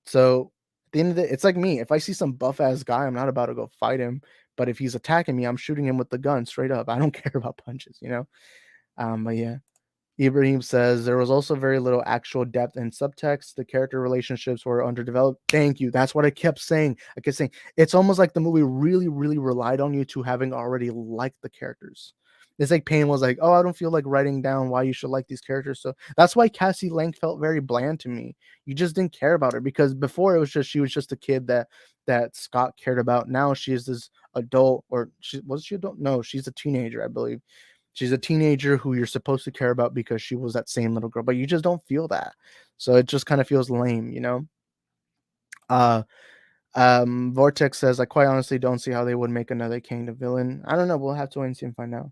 So at the end of the day, it's like me. If I see some buff ass guy, I'm not about to go fight him. But if he's attacking me, I'm shooting him with the gun straight up. I don't care about punches, you know? But yeah. Ibrahim says there was also very little actual depth and subtext. The character relationships were underdeveloped. Thank you. That's what I kept saying. I kept saying it's almost like the movie really, really relied on you to having already liked the characters. It's like Payne was like, "Oh, I don't feel like writing down why you should like these characters." So that's why Cassie Lang felt very bland to me. You just didn't care about her because before it was just she was just a kid that Scott cared about. Now she is this adult, or she adult? No, she's a teenager, I believe. She's a teenager who you're supposed to care about because she was that same little girl, but you just don't feel that. So it just kind of feels lame, you know? Uh Vortex says, I quite honestly don't see how they would make another Kang the villain. I don't know. We'll have to wait and see and find out.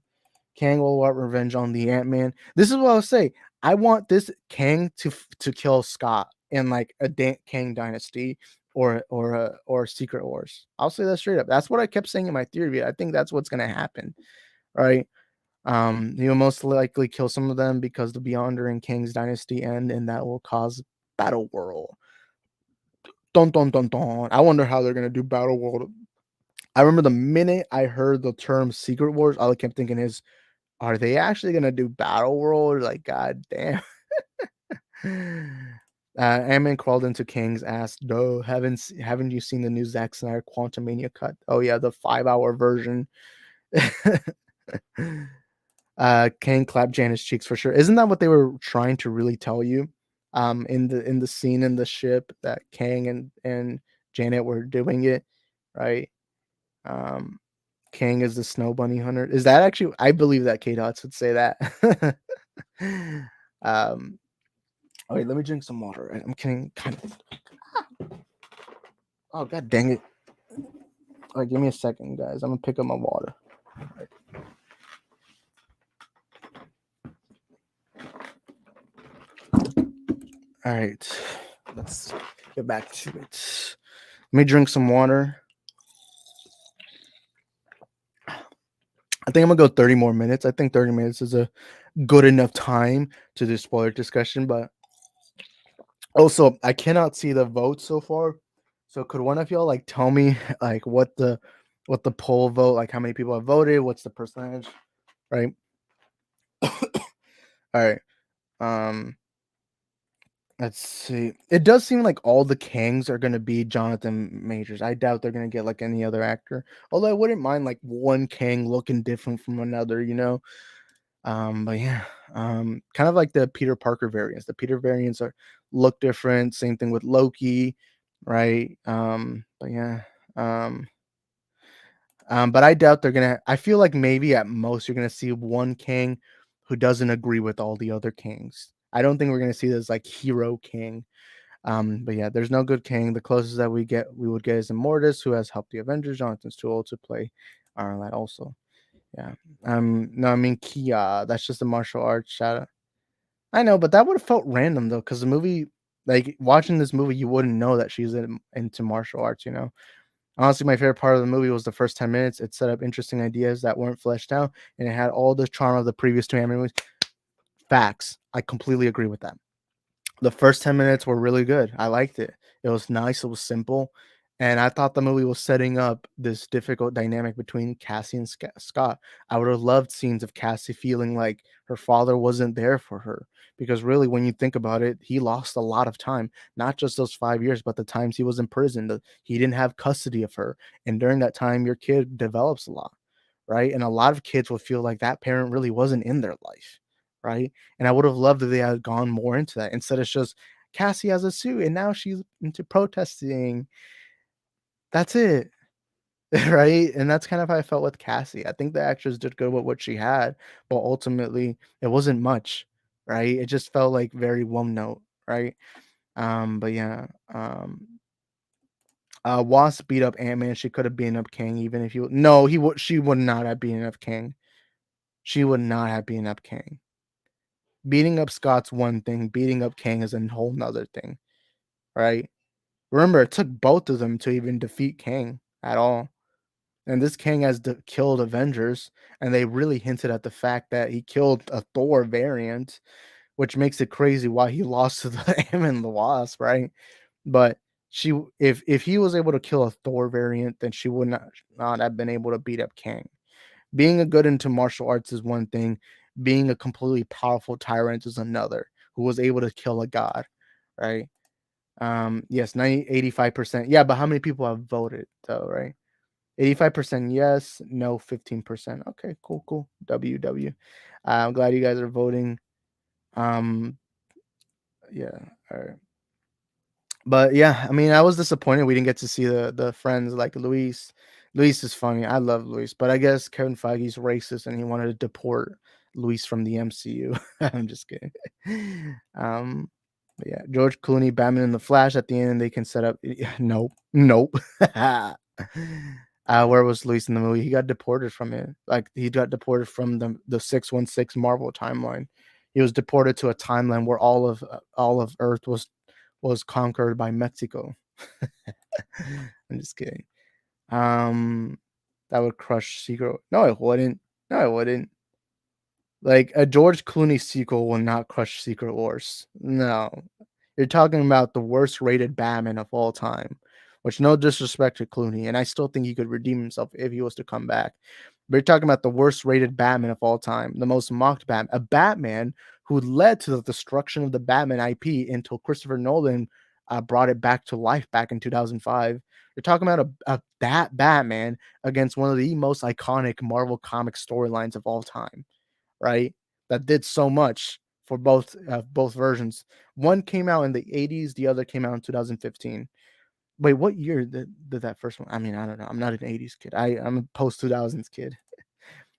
Kang will want revenge on the Ant-Man. This is what I'll say. I want this Kang to kill Scott in like a Kang Dynasty or Secret Wars. I'll say that straight up. That's what I kept saying in my theory. I think that's what's gonna happen, right? He'll most likely kill some of them because the Beyonder and Kang's Dynasty end, and that will cause Battle World. Dun dun dun dun. I wonder how they're gonna do Battle World. I remember the minute I heard the term Secret Wars, all I kept thinking is, are they actually gonna do Battle World? Like, god damn. Ant-Man crawled into Kang's ass. No, haven't you seen the new Zack Snyder Quantumania cut? Oh yeah, the 5-hour version. Kang clapped Janet's cheeks for sure. Isn't that what they were trying to really tell you? In the scene in the ship that Kang and Janet were doing it, right? Um, Kang is the snow bunny hunter. Is that actually? I believe that K Dots would say that. um, wait, let me drink some water. I'm kidding. Kind of. Oh god dang it! All right, give me a second, guys. I'm gonna pick up my water. All right, let's get back to it. Let me drink some water. I think I'm gonna go 30 more minutes. I think 30 minutes is a good enough time to do spoiler discussion, but also I cannot see the votes so far. So could one of y'all like tell me like what the poll vote, like how many people have voted, what's the percentage, right? All right. Um let's see. It does seem like all the Kangs are gonna be Jonathan Majors. I doubt they're gonna get like any other actor. Although I wouldn't mind like one Kang looking different from another, you know. But yeah, kind of like the Peter Parker variants. The Peter variants are look different. Same thing with Loki, right? But yeah, um, but I doubt they're gonna. I feel like maybe at most you're gonna see one King who doesn't agree with all the other kings. I don't think we're gonna see this like hero king. But yeah, there's no good king. The closest that we would get is Immortus, who has helped the Avengers. Jonathan's too old to play Iron Lad also. Yeah. No, I mean Kia. That's just a martial arts shadow. I know, but that would have felt random though, because the movie, like watching this movie, you wouldn't know that she's into martial arts. You know, honestly, my favorite part of the movie was the first 10 minutes. It set up interesting ideas that weren't fleshed out, and it had all the charm of the previous two anime movies. Facts. I completely agree with that. The first 10 minutes were really good. I liked it. It was nice. It was simple. And I thought the movie was setting up this difficult dynamic between Cassie and Scott. I would have loved scenes of Cassie feeling like her father wasn't there for her. Because really, when you think about it, he lost a lot of time, not just those 5 years, but the times he was in prison. He didn't have custody of her. And during that time, your kid develops a lot, right? And a lot of kids will feel like that parent really wasn't in their life, right? And I would have loved if they had gone more into that instead of just Cassie has a suit and now she's into protesting. That's it. Right. And that's kind of how I felt with Cassie. I think the actress did good with what she had, but ultimately it wasn't much. Right. It just felt like very one note. Right. But yeah. Wasp beat up Ant-Man. She could have beaten up King even if you no, she would not have beaten up King. She would not have beaten up King. Beating up Scott's one thing, beating up Kang is a whole nother thing, right? Remember, it took both of them to even defeat Kang at all. And this Kang has killed Avengers, and they really hinted at the fact that he killed a Thor variant, which makes it crazy why he lost to the Antman the Wasp, right? But if he was able to kill a Thor variant, then she would not have been able to beat up Kang. Being a good into martial arts is one thing. Being a completely powerful tyrant is another, who was able to kill a god, right? Yes, 85%. Yeah, but how many people have voted though, right? 85% yes, no 15%. Okay, cool. WW. I'm glad you guys are voting. Yeah, all right. But yeah, I mean, I was disappointed we didn't get to see the friends like Luis. Luis is funny. I love Luis, but I guess Kevin Feige's racist and he wanted to deport Luis from the MCU. I'm just kidding. Um, but yeah, George Clooney, Batman in the Flash. At the end, they can set up. Nope. Where was Luis in the movie? He got deported from it. Like he got deported from the 616 Marvel timeline. He was deported to a timeline where all of Earth was conquered by Mexico. I'm just kidding. That would crush Secret. No, it wouldn't. No, it wouldn't. Like a George Clooney sequel will not crush Secret Wars. No, you're talking about the worst rated Batman of all time. Which no disrespect to Clooney, and I still think he could redeem himself if he was to come back. But you're talking about the worst rated Batman of all time, the most mocked Batman, a Batman who led to the destruction of the Batman IP until Christopher Nolan brought it back to life back in 2005. You're talking about that Batman against one of the most iconic Marvel comic storylines of all time, right? That did so much for both versions. One came out in the 80s, the other came out in 2015. Wait, what year did that first one? I mean, I don't know. I'm not an 80s kid. I'm a post 2000s kid.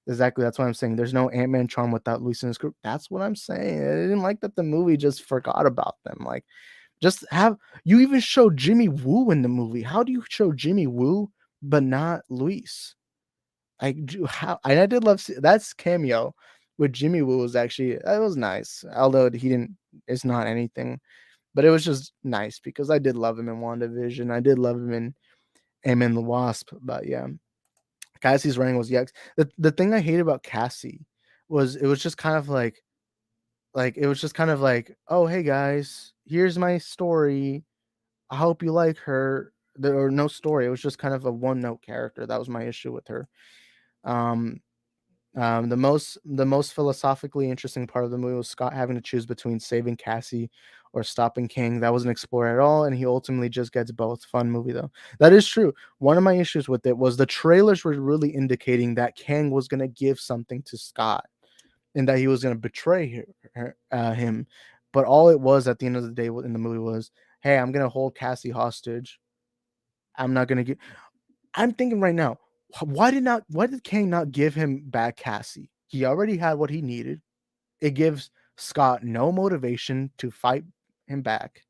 Exactly. That's what I'm saying. There's no Ant-Man charm without Luis in his group. That's what I'm saying. I didn't like that the movie just forgot about them. Like, just have you even show Jimmy Woo in the movie? How do you show Jimmy Woo but not Luis? How? And I did love that's cameo with Jimmy Woo was actually that was nice. Although he didn't, it's not anything, but it was just nice because I did love him in WandaVision. I did love him in Antman The Wasp. But yeah, Cassie's running was yucks. The thing I hated about Cassie was it was just kind of like it was just kind of like, oh hey guys, here's my story. I hope you like her. There were no story. It was just kind of a one note character. That was my issue with her. Um, the most philosophically interesting part of the movie was Scott having to choose between saving Cassie or stopping King. That wasn't explored at all, and he ultimately just gets both. Fun movie though. That is true. One of my issues with it was the trailers were really indicating that Kang was gonna give something to Scott and that he was gonna betray him. But all it was at the end of the day in the movie was, "Hey, I'm gonna hold Cassie hostage. I'm not gonna get." I'm thinking right now, why did Kang not give him back Cassie? He already had what he needed. It gives Scott no motivation to fight him back.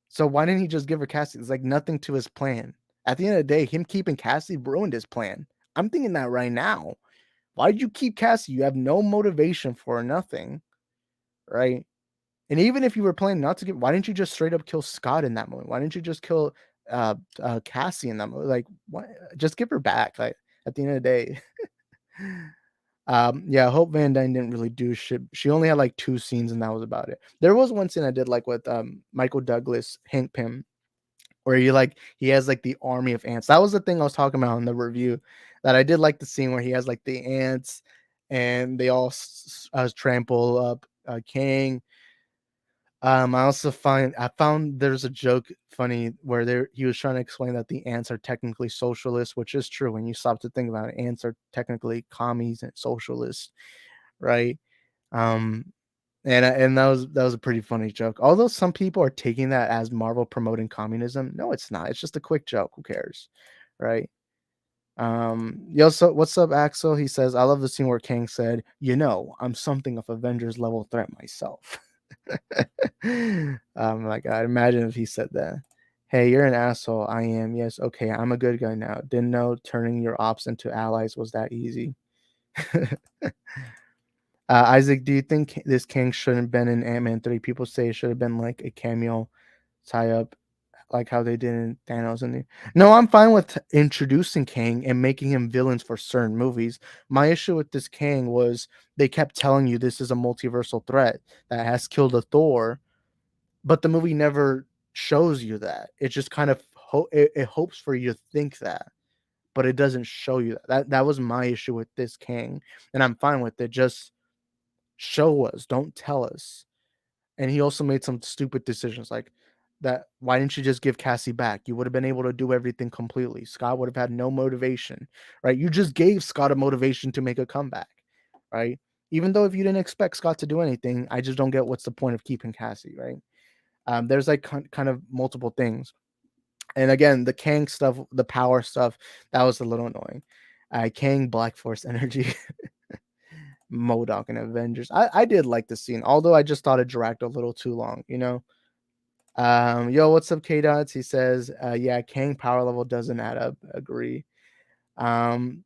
So why didn't he just give her Cassie? It's like nothing to his plan. At the end of the day, him keeping Cassie ruined his plan. I'm thinking that right now. Why did you keep Cassie? You have no motivation for her, nothing, right? And even if you were planning not to get, why didn't you just straight up kill Scott in that moment? Why didn't you just kill Cassie in that moment? Like, what? Just give her back. Like at the end of the day, yeah. Hope Van Dyne didn't really do shit. She only had like 2 scenes, and that was about it. There was one scene I did like with Michael Douglas, Hank Pym, where he has like the army of ants. That was the thing I was talking about in the review. That I did like the scene where he has like the ants, and they all trample up Kang. I found there's a joke funny where he was trying to explain that the ants are technically socialists, which is true when you stop to think about it. Ants are technically commies and socialists, right? Um, and that was a pretty funny joke. Although some people are taking that as Marvel promoting communism, no, it's not. It's just a quick joke. Who cares, right? Yo, so what's up, Axel? He says, I love the scene where Kang said, I'm something of Avengers level threat myself. My God, imagine if he said that. Hey, you're an asshole. I am. Yes. Okay. I'm a good guy now. Didn't know turning your ops into allies was that easy. Isaac, do you think this King shouldn't have been in Ant-Man 3? People say it should have been like a cameo tie up, like how they did in Thanos. No, I'm fine with introducing Kang and making him villains for certain movies. My issue with this Kang was they kept telling you this is a multiversal threat that has killed a Thor, but the movie never shows you that. It just kind of it hopes for you to think that, but it doesn't show you that. That was my issue with this Kang, and I'm fine with it. Just show us, don't tell us. And he also made some stupid decisions, like that why didn't you just give Cassie back? You would have been able to do everything completely. Scott would have had no motivation, right? You just gave Scott a motivation to make a comeback, right? Even though if you didn't expect Scott to do anything, I just don't get what's the point of keeping Cassie, right? There's like kind of multiple things. And again, the Kang stuff, the power stuff, that was a little annoying. Kang Black Force energy, MODOK and Avengers. I did like the scene, although I just thought it dragged a little too long, you know? Yo, what's up, K Dots? He says, yeah, Kang power level doesn't add up. Agree. Um,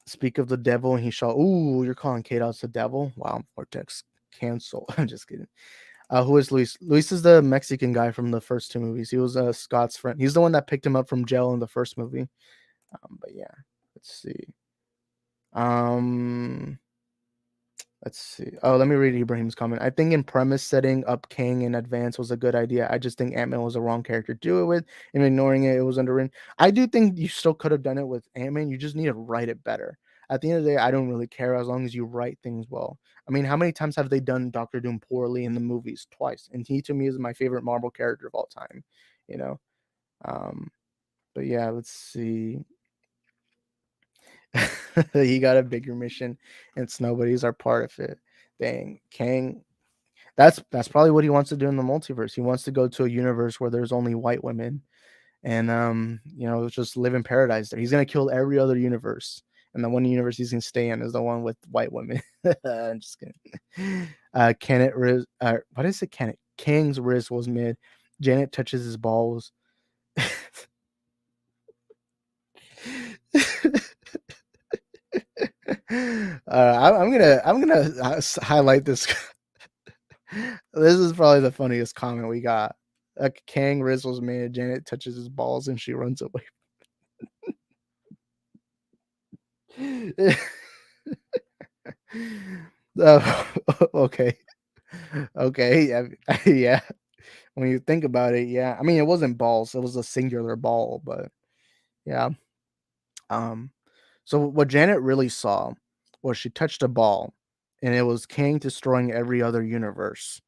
speak of the devil, and he shall. Ooh, you're calling K Dots the devil? Wow, Vortex cancel. I'm just kidding. Who is Luis? Luis is the Mexican guy from the first two movies. He was Scott's friend. He's the one that picked him up from jail in the first movie. But yeah, let's see. Um, Let's see. Oh, let me read Ibrahim's comment. I think in premise, setting up Kang in advance was a good idea. I just think Ant-Man was the wrong character to do it with, and ignoring it, it was underwritten. I do think you still could have done it with Ant-Man. You just need to write it better. At the end of the day, I don't really care as long as you write things well. I mean, how many times have they done Doctor Doom poorly in the movies? Twice. And he, to me, is my favorite Marvel character of all time. You know? Um, but yeah, let's see. He got a bigger mission, and Snowbodies are part of it. Dang, Kang. That's probably what he wants to do in the multiverse. He wants to go to a universe where there's only white women, and just live in paradise there. He's gonna kill every other universe, and the one universe he's gonna stay in is the one with white women. I'm just kidding. Can it? What is it? Can it? Kang's wrist was mid. Janet touches his balls. I'm gonna highlight this. This is probably the funniest comment we got. A Kang Rizzles made. Janet touches his balls and she runs away. Okay. Okay. Yeah. Yeah. When you think about it, yeah. I mean, it wasn't balls. It was a singular ball, but yeah. Um. So what Janet really saw was she touched a ball, and it was Kang destroying every other universe.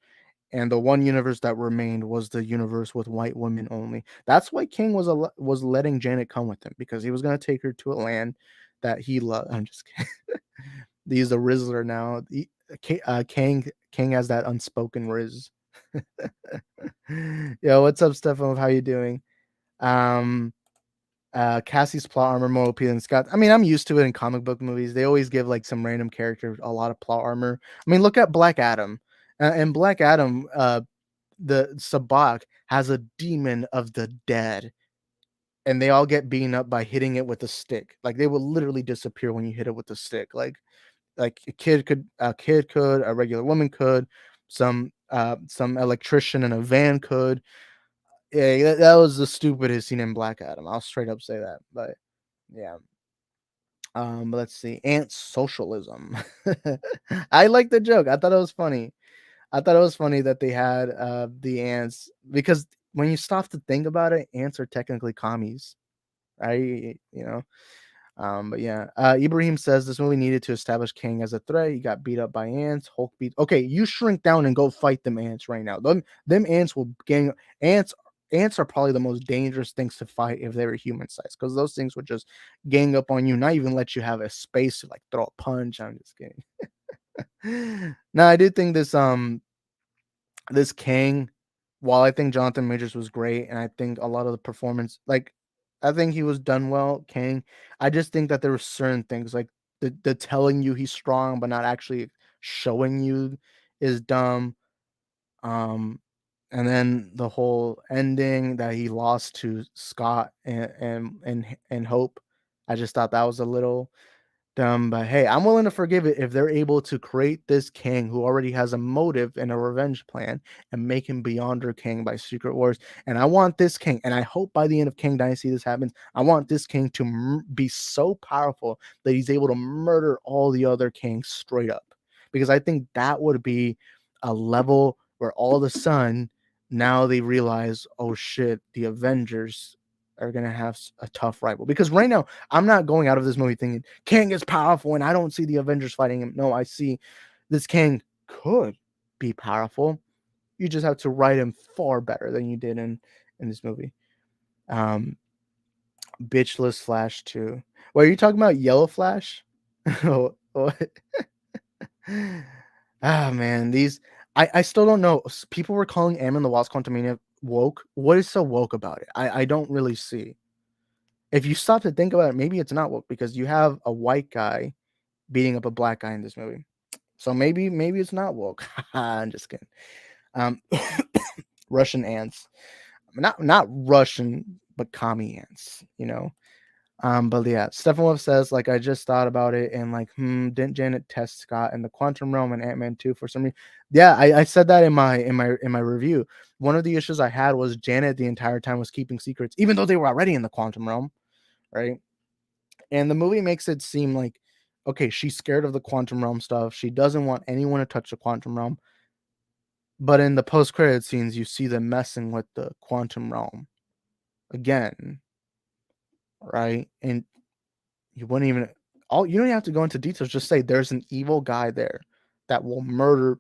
And the one universe that remained was the universe with white women only. That's why King was letting Janet come with him, because he was gonna take her to a land that he loved. I'm just kidding. He's a Rizzler now. King has that unspoken Riz. Yo, what's up, Stefan? How you doing? Um, Cassie's plot armor more OP than Scott. I mean, I'm used to it in comic book movies. They always give like some random character a lot of plot armor. I mean, look at Black Adam. And Black Adam, the Sabak has a demon of the dead, and they all get beaten up by hitting it with a stick. Like they will literally disappear when you hit it with a stick. Like a kid could, a regular woman could, some electrician in a van could. Yeah, that was the stupidest scene in Black Adam. I'll straight up say that. But yeah. Let's see. Ant socialism. I like the joke. I thought it was funny. I thought it was funny that they had the ants, because when you stop to think about it, ants are technically commies, right? You know. But yeah, Ibrahim says this movie needed to establish Kang as a threat. He got beat up by ants. Hulk beat. Okay, you shrink down and go fight them ants right now. Them ants will gang. Ants are probably the most dangerous things to fight if they were human size, because those things would just gang up on you, not even let you have a space to like throw a punch. I'm just kidding. No, I do think this Kang, while I think Jonathan Majors was great, and I think a lot of the performance, like I think he was done well, Kang. I just think that there were certain things like the telling you he's strong but not actually showing you is dumb. Um, and then the whole ending that he lost to Scott and Hope, I just thought that was a little dumb, but hey, I'm willing to forgive it if they're able to create this king who already has a motive and a revenge plan and make him Beyonder King by Secret Wars. And I want this king, and I hope by the end of Kang Dynasty this happens. I want this king to be so powerful that he's able to murder all the other kings straight up, because I think that would be a level where all of a sudden now they realize, oh shit, the Avengers are gonna have a tough rival. Because right now, I'm not going out of this movie thinking Kang is powerful and I don't see the Avengers fighting him. No, I see this Kang could be powerful, You just have to write him far better than you did in this movie. Bitchless Flash 2. Wait, are you talking about Yellow Flash? What? Ah, man, these I still don't know. People were calling Antman the Wasp Quantumania woke. What is so woke about it? I don't really see. If you stop to think about it, maybe it's not woke because you have a white guy beating up a black guy in this movie. So maybe it's not woke. I'm just kidding. Russian ants. Not Russian, but commie ants, you know. But yeah, Stephen Wolf says, like, I just thought about it and like, didn't Janet test Scott in the quantum realm and Ant-Man 2 for some reason? Yeah, I said that in my review. One of the issues I had was Janet the entire time was keeping secrets, even though they were already in the quantum realm, right? And the movie makes it seem like, okay, she's scared of the quantum realm stuff. She doesn't want anyone to touch the quantum realm. But in the post-credit scenes, you see them messing with the quantum realm again, right? And you wouldn't even you don't have to go into details. Just say there's an evil guy there that will murder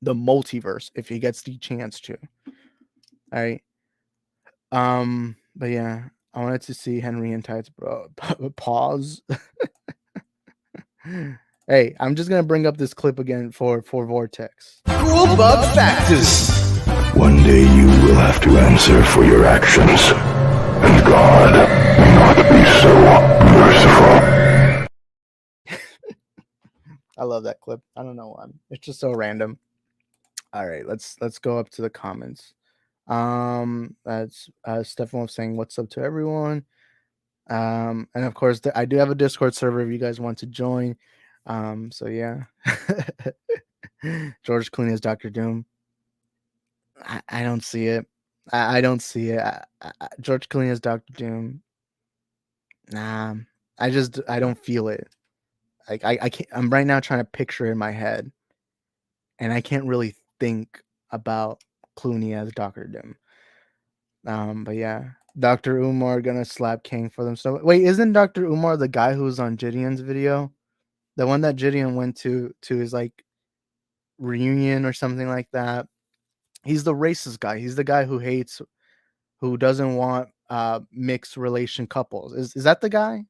the multiverse if he gets the chance to. All right. But yeah, I wanted to see Henry and Tights, bro. Pause. Hey, I'm just gonna bring up this clip again for Vortex. Cool bug factors. One day you will have to answer for your actions, and God may not be so merciful. I love that clip. I don't know why. It's just so random. All right, let's go up to the comments. That's Stefan saying what's up to everyone. And of course, I do have a Discord server if you guys want to join. So yeah. George Clooney as Dr. Doom. I don't see it. I don't see it. George Clooney as Dr. Doom. Nah, I don't feel it. Like I can't. I'm right now trying to picture it in my head, and I can't really think about Clooney as Dr. Doom. But yeah, Dr. Umar gonna slap Kang for them. So wait, isn't Dr. Umar the guy who was on Gideon's video? The one that Gideon went to his like reunion or something like that. He's the racist guy. He's the guy who doesn't want mixed relation couples. Is that the guy?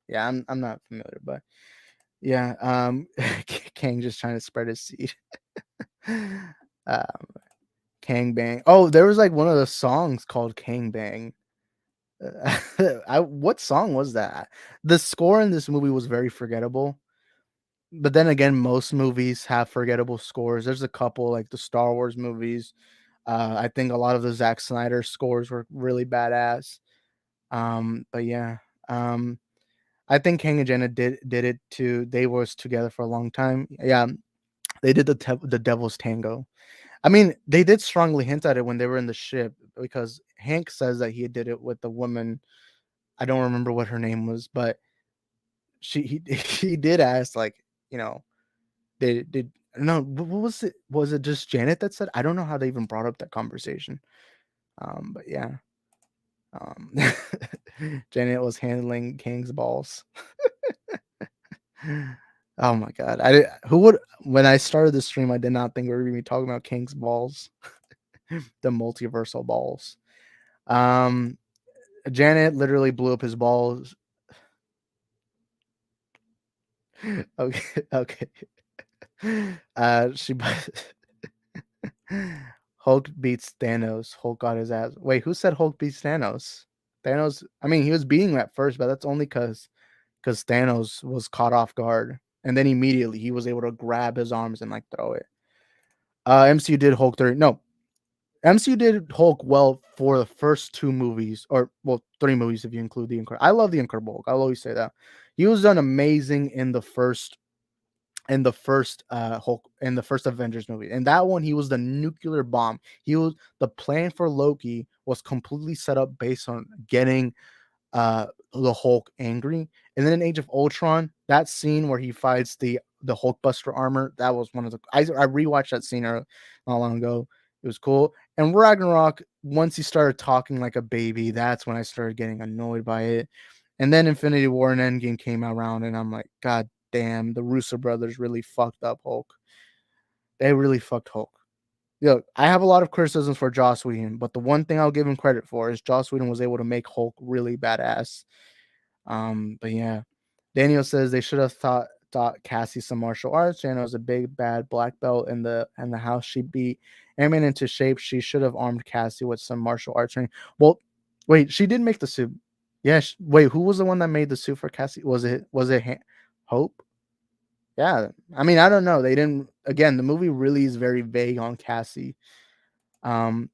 Yeah, I'm not familiar, but yeah, Kang just trying to spread his seed. um, Kang Bang. Oh, there was like one of the songs called Kang Bang. What song was that? The score in this movie was very forgettable. But then again, most movies have forgettable scores. There's a couple like the Star Wars movies. I think a lot of the Zack Snyder scores were really badass. But yeah, I think Kang and Jenna did it too. They was together for a long time. Yeah, they did the Devil's Tango. I mean, they did strongly hint at it when they were in the ship because Hank says that he did it with the woman. I don't remember what her name was, but he did ask, like, you know, they did. No, what was it? Was it just Janet that said? I don't know how they even brought up that conversation. But yeah, um, Janet was handling Kang's balls. Oh my god! Who would, when I started the stream, I did not think we were going to be talking about Kang's balls, the multiversal balls. Janet literally blew up his balls. Okay, okay. She Hulk beats Thanos. Hulk got his ass. Wait, who said Hulk beats Thanos? Thanos. I mean, he was beating him at first, but that's only because Thanos was caught off guard, and then immediately he was able to grab his arms and like throw it. MCU did Hulk 30. No, MCU did Hulk well for the first two movies, or well, three movies if you include the Incredible. I love the Incredible Hulk. I'll always say that. He was done amazing in the first Hulk, in the first Avengers movie. And that one, he was the nuclear bomb. He was the plan for Loki was completely set up based on getting the Hulk angry. And then in Age of Ultron, that scene where he fights the Hulkbuster armor, that was one of the I rewatched that scene not long ago. It was cool. And Ragnarok, once he started talking like a baby, that's when I started getting annoyed by it. And then Infinity War and Endgame came around, and I'm like, God damn, the Russo brothers really fucked up Hulk. They really fucked Hulk. I have a lot of criticisms for Joss Whedon, but the one thing I'll give him credit for is Joss Whedon was able to make Hulk really badass. But yeah, Daniel says they should have taught Cassie some martial arts. Jana was a big bad black belt in the house. She beat Ant-Man into shape. She should have armed Cassie with some martial arts training. Well, wait, she did make the suit. Yeah. Wait, who was the one that made the suit for Cassie? Was it Hope? Yeah. I mean, I don't know. They didn't. Again, the movie really is very vague on Cassie. Um.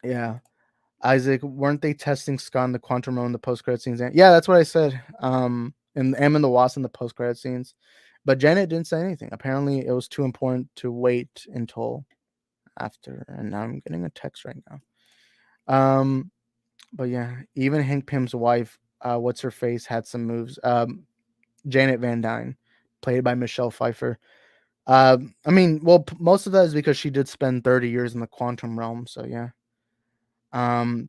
Yeah. Isaac, weren't they testing Scott in the quantum realm in the post credit scenes? Yeah, that's what I said. In Antman the Wasp in the post credit scenes, but Janet didn't say anything. Apparently, it was too important to wait until after. And now I'm getting a text right now. But yeah, even Hank Pym's wife, what's her face, had some moves. Janet Van Dyne, played by Michelle Pfeiffer. I mean, well, most of that is because she did spend 30 years in the quantum realm. So yeah. Um.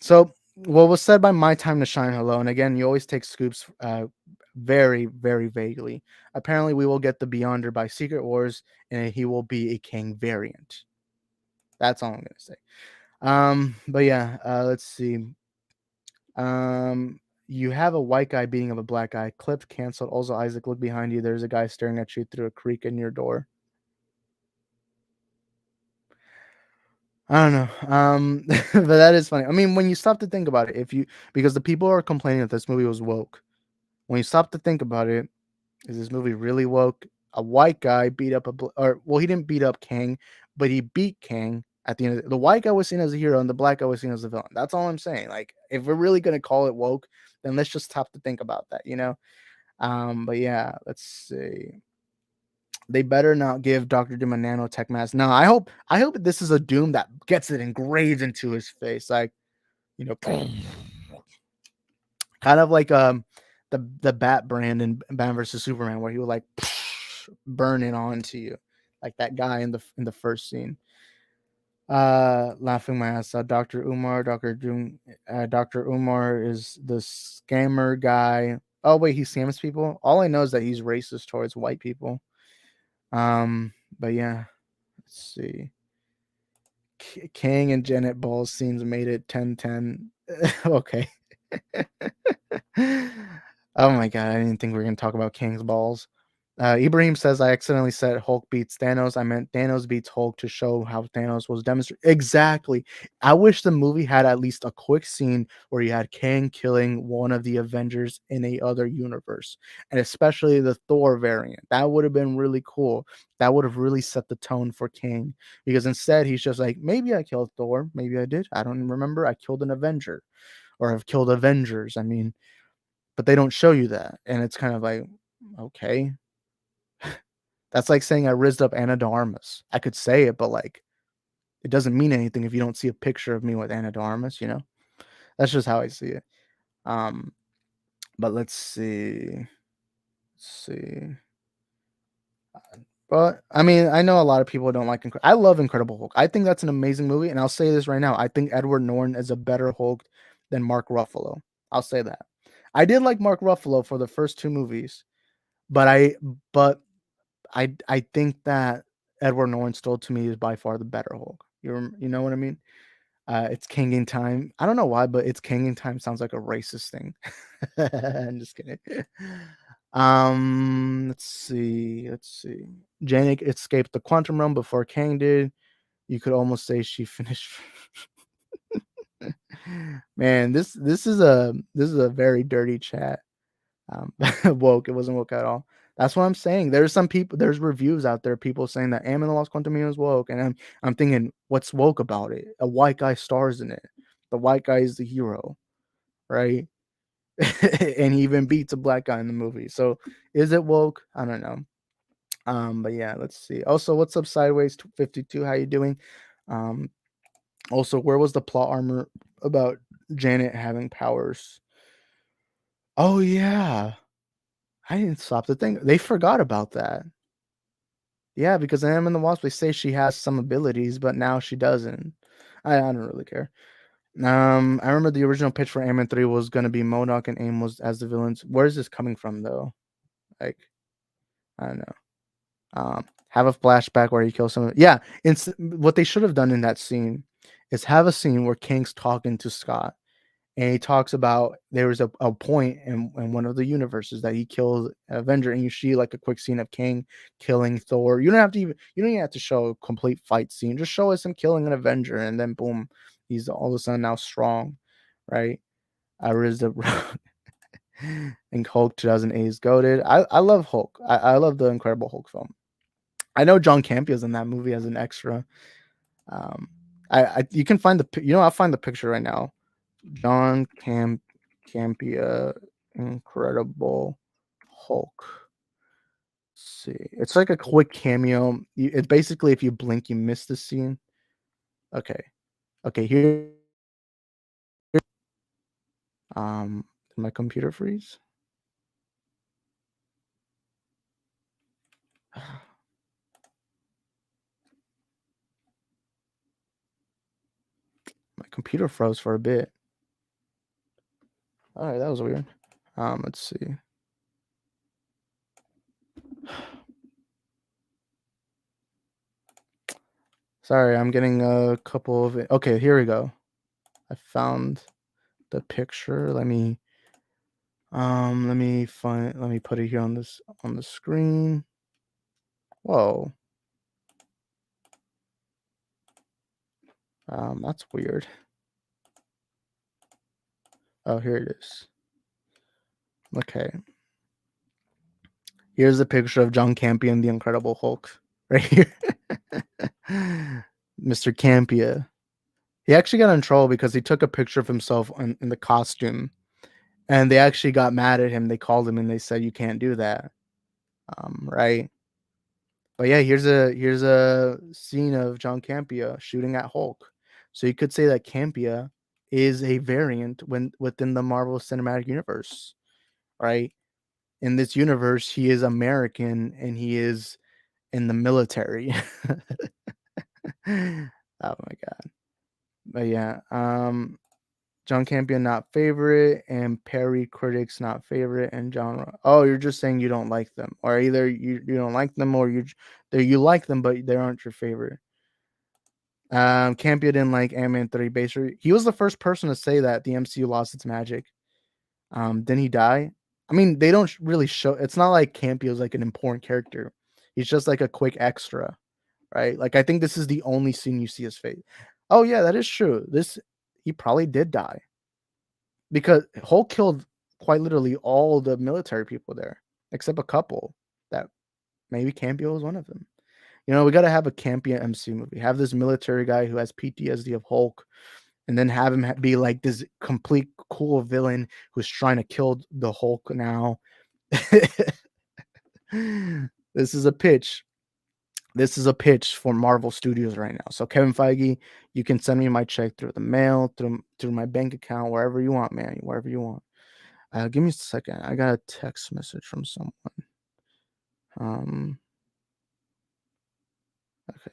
So what was said by My Time to Shine Hello, and again, you always take scoops very, very vaguely. Apparently, we will get the Beyonder by Secret Wars, and he will be a Kang variant. That's all I'm gonna say. But yeah, let's see. You have a white guy beating up a black guy. Clipped, canceled. Also, Isaac, look behind you. There's a guy staring at you through a creek in your door. I don't know. But that is funny. I mean, when you stop to think about it, because the people are complaining that this movie was woke. When you stop to think about it, is this movie really woke? A white guy beat up he didn't beat up Kang, but he beat Kang at the end of the white guy was seen as a hero and the black guy was seen as a villain. That's all I'm saying. Like, if we're really gonna call it woke, then let's just stop to think about that, But yeah, let's see. They better not give Dr. Doom a nanotech mask. No, I hope this is a Doom that gets it engraved into his face, like, kind of like the Bat brand in Batman versus Superman, where he would like burn it onto you, like that guy in the first scene. Laughing my ass out. Dr. Umar, Dr. Doom, Dr. Umar is the scammer guy. Oh wait, he scams people. All I know is that he's racist towards white people. But yeah, let's see. Kang and Janet Ball's scenes made it 10-10. Okay. Oh my god, I didn't think we were gonna talk about Kang's balls. Ibrahim says I accidentally said Hulk beats Thanos. I meant Thanos beats Hulk to show how Thanos was demonstrated. Exactly. I wish the movie had at least a quick scene where you had Kang killing one of the Avengers in a other universe, and especially the Thor variant. That would have been really cool. That would have really set the tone for Kang, because instead he's just like, maybe I killed Thor, maybe I did. I don't remember. I killed an Avenger, or I've killed Avengers. I mean, but they don't show you that, and it's kind of like, okay. That's like saying I rizzed up Anna de Armas. I could say it, but like, it doesn't mean anything if you don't see a picture of me with Anna de Armas, That's just how I see it. But let's see. But I mean, I know a lot of people don't like I love Incredible Hulk. I think that's an amazing movie, and I'll say this right now. I think Edward Norton is a better Hulk than Mark Ruffalo. I'll say that. I did like Mark Ruffalo for the first two movies, but I think that Edward Norton still, to me, is by far the better Hulk. You know what I mean? It's King in Time. I don't know why, but it's King in Time sounds like a racist thing. I'm just kidding. Let's see. Janet escaped the quantum realm before Kang did. You could almost say she finished. Man, this is a very dirty chat. Woke. It wasn't woke at all. That's what I'm saying. There's reviews out there, people saying that Ant-Man The Wasp Quantumania is woke, and I'm thinking, what's woke about it? A white guy stars in it. The white guy is the hero, right? And he even beats a black guy in the movie. So is it woke? I don't know. But yeah, let's see. Also, what's up, Sideways 52? How you doing? Also, where was the plot armor about Janet having powers? Oh yeah. I didn't stop to think. They forgot about that. Yeah, because in Ant-Man the Wasp, they say she has some abilities, but now she doesn't. I don't really care. I remember the original pitch for Ant-Man 3 was going to be MODOK and Amos as the villains. Where is this coming from, though? Like, I don't know. Have a flashback where he kills someone. Yeah, what they should have done in that scene is have a scene where Kang's talking to Scott, and he talks about there was a point in one of the universes that he killed an Avenger, and you see like a quick scene of Kang killing Thor. You don't even have to show a complete fight scene. Just show us him killing an Avenger, and then boom, he's all of a sudden now strong, right? Riz the and Hulk 2008 is goated. I love Hulk. I love the Incredible Hulk film. I know John Campio's in that movie as an extra. You can find I'll find the picture right now. John Campia, Incredible Hulk. Let's see, it's like a quick cameo. It's basically if you blink, you miss the scene. Okay, here. Did my computer freeze? My computer froze for a bit. All right, that was weird. Let's see. Sorry, I'm getting a couple of it. Okay, here we go. I found the picture. Let me put it here on the screen. Whoa. That's weird. Oh, here it is. Okay. Here's a picture of John Campion, the Incredible Hulk, right here. Mr. Campia. He actually got in trouble because he took a picture of himself in the costume, and they actually got mad at him. They called him and they said, "You can't do that." Right. But yeah, here's a scene of John Campia shooting at Hulk. So you could say that Campia is a variant within the Marvel Cinematic Universe, right? In this universe, he is American and he is in the military. Oh my god. But yeah, John Campion not favorite, and Perry critics not favorite, and genre. Oh, you're just saying you don't like them, or either you don't like them, or you like them, but they aren't your favorite. Campion didn't like Ant-Man 3 Baser. He was the first person to say that the MCU lost its magic. Didn't he die? I mean, they don't really show. It's not like Campion's like an important character. He's just like a quick extra, right? Like I think this is the only scene you see his face. Oh yeah, that is true. He probably did die because Hulk killed quite literally all the military people there, except a couple. That maybe Campio was one of them. We got to have a Campia MC movie. Have this military guy who has PTSD of Hulk, and then have him be like this complete cool villain who's trying to kill the Hulk now. This is a pitch. This is a pitch for Marvel Studios right now. So Kevin Feige, you can send me my check through the mail, through my bank account, wherever you want, man, wherever you want. Give me a second. I got a text message from someone. Okay.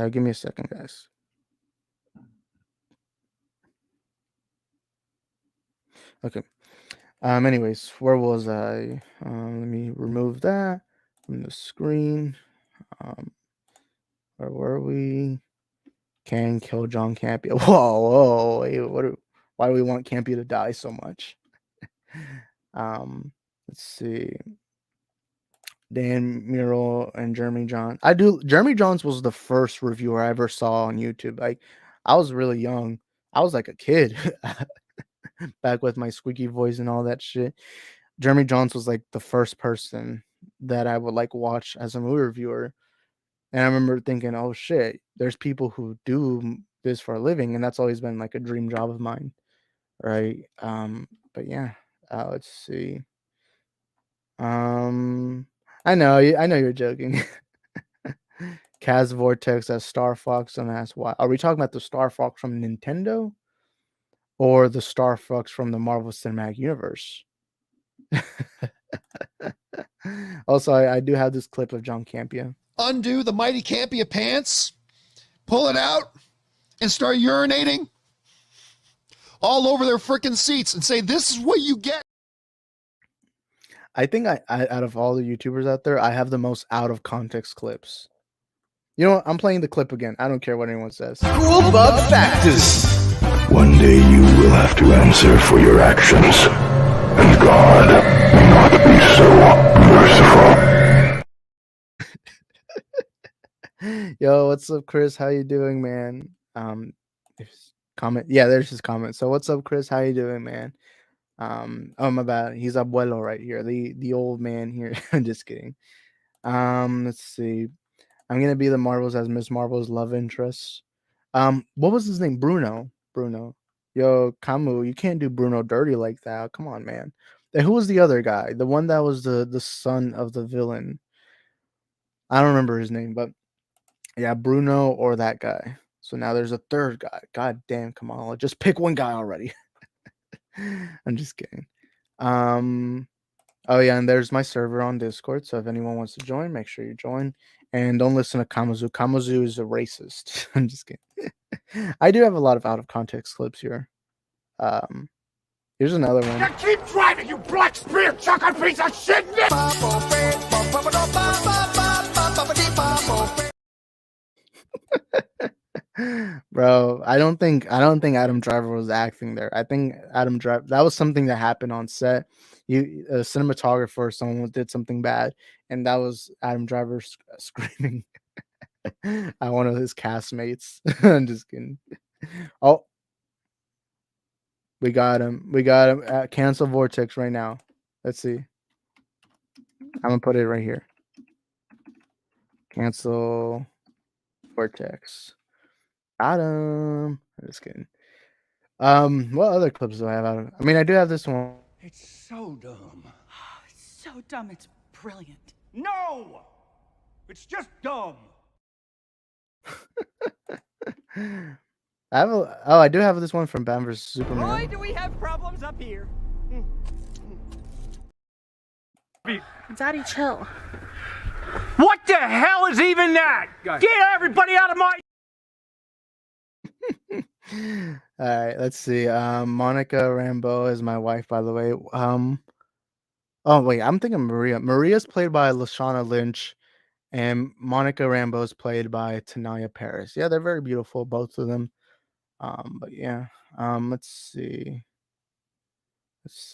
Give me a second, guys. Okay. Anyways, where was I? Let me remove that from the screen. Where were we? Kang kill John Campia. Whoa, wait, why do we want Campia to die so much? Let's see. Dan Muro and Jeremy John. Jeremy Johns was the first reviewer I ever saw on YouTube. Like, I was really young. I was like a kid back with my squeaky voice and all that shit. Jeremy Johns was like the first person that I would like watch as a movie reviewer. And I remember thinking, oh shit, there's people who do this for a living, and that's always been like a dream job of mine. Right. But yeah, let's see. I know you're joking. Kaz Vortex as Star Fox, and ask why. Are we talking about the Star Fox from Nintendo or the Star Fox from the Marvel Cinematic Universe? Also, I do have this clip of John Campia. Undo the mighty Campia pants, pull it out, and start urinating all over their freaking seats and say, "This is what you get." I think I out of all the YouTubers out there, I have the most out of context clips. You know what? I'm playing the clip again. I don't care what anyone says. Cool Bub Factors. One day you will have to answer for your actions, and God may not be so merciful. Yo, what's up, Chris? How you doing, man? There's comment. Yeah, there's his comment. So what's up, Chris? How you doing, man? Oh my bad. He's abuelo right here. The old man here. I'm just kidding. Let's see. I'm gonna be the Marvels as Miss Marvel's love interest. What was his name? Bruno. Bruno. Yo, Camus, you can't do Bruno dirty like that. Come on, man. Then who was the other guy? The one that was the son of the villain. I don't remember his name, but yeah, Bruno or that guy. So now there's a third guy. God damn, Kamala. Just pick one guy already. I'm just kidding. Oh yeah, and there's my server on Discord. So if anyone wants to join, make sure you join. And don't listen to Kamazu. Kamazu is a racist. I'm just kidding. I do have a lot of out of context clips here. Here's another one. Now keep driving, you black spear chucker piece of shit! Bro, I don't think Adam Driver was acting there. I think Adam Driver, that was something that happened on set. A cinematographer, someone did something bad, and that was Adam Driver screaming at one of his castmates. I'm just kidding. Oh, we got him. Cancel Vortex right now. Let's see. I'm gonna put it right here. Cancel Vortex. Got him. I'm just kidding. What other clips do I have out of? I mean, I do have this one. It's so dumb. It's so dumb, it's brilliant. No! It's just dumb. I do have this one from Batman vs Superman. Boy, do we have problems up here. Daddy, chill. What the hell is even that? Get everybody out of my... All right, let's see. Monica Rambeau is my wife, by the way. Oh wait, I'm thinking Maria. Maria's played by Lashana Lynch, and Monica Rambeau is played by Tanaya Paris. Yeah, they're very beautiful, both of them. But yeah. Let's see. Is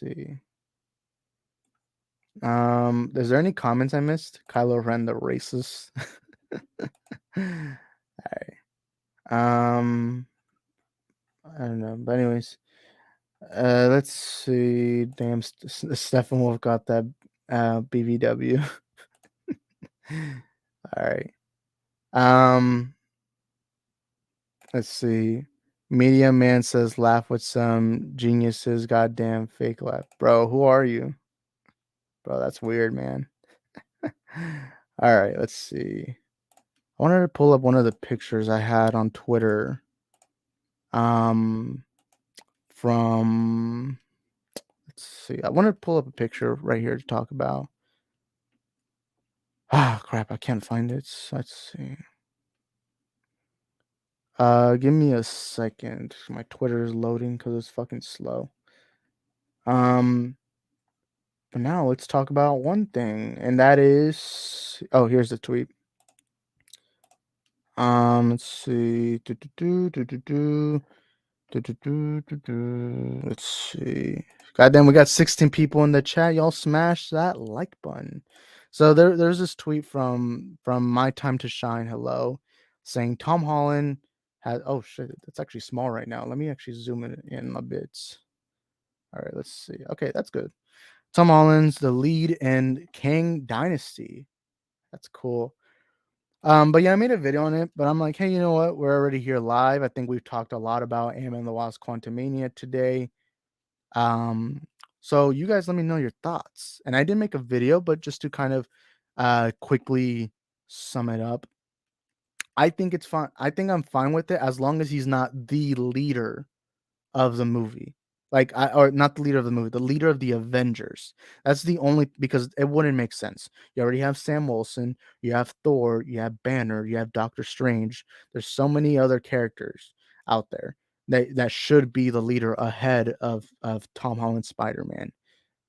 there any comments I missed? Kylo Ren the racist. All right. I don't know, but anyways, let's see. Damn, Stephen Wolf got that BBW. All right. Let's see. Media Man says laugh with some geniuses. Goddamn fake laugh, bro. Who are you, bro? That's weird, man. All right, let's see. I wanted to pull up one of the pictures I had on Twitter. From, let's see. I want to pull up a picture right here to talk about. Ah, crap! I can't find it. Let's see. Give me a second. My Twitter is loading because it's fucking slow. But now let's talk about one thing, and that is, oh, here's the tweet. Let's see. Let's see. Goddamn, we got 16 people in the chat. Y'all smash that like button. So there's this tweet from My Time to Shine. Hello, saying Tom Holland has. Oh shit, that's actually small right now. Let me actually zoom it in a bit. All right, let's see. Okay, that's good. Tom Holland's the lead in Kang Dynasty. That's cool. But yeah, I made a video on it, but I'm like, hey, you know what? We're already here live. I think we've talked a lot about Antman The Wasp Quantumania today. So you guys let me know your thoughts. And I did make a video, but just to kind of quickly sum it up, I think it's fine. I think I'm fine with it as long as he's not the leader of the movie. Or not the leader of the movie, the leader of the Avengers. That's the only, because it wouldn't make sense. You already have Sam Wilson, you have Thor, you have Banner, you have Doctor Strange. There's so many other characters out there that should be the leader ahead of Tom Holland's Spider-Man.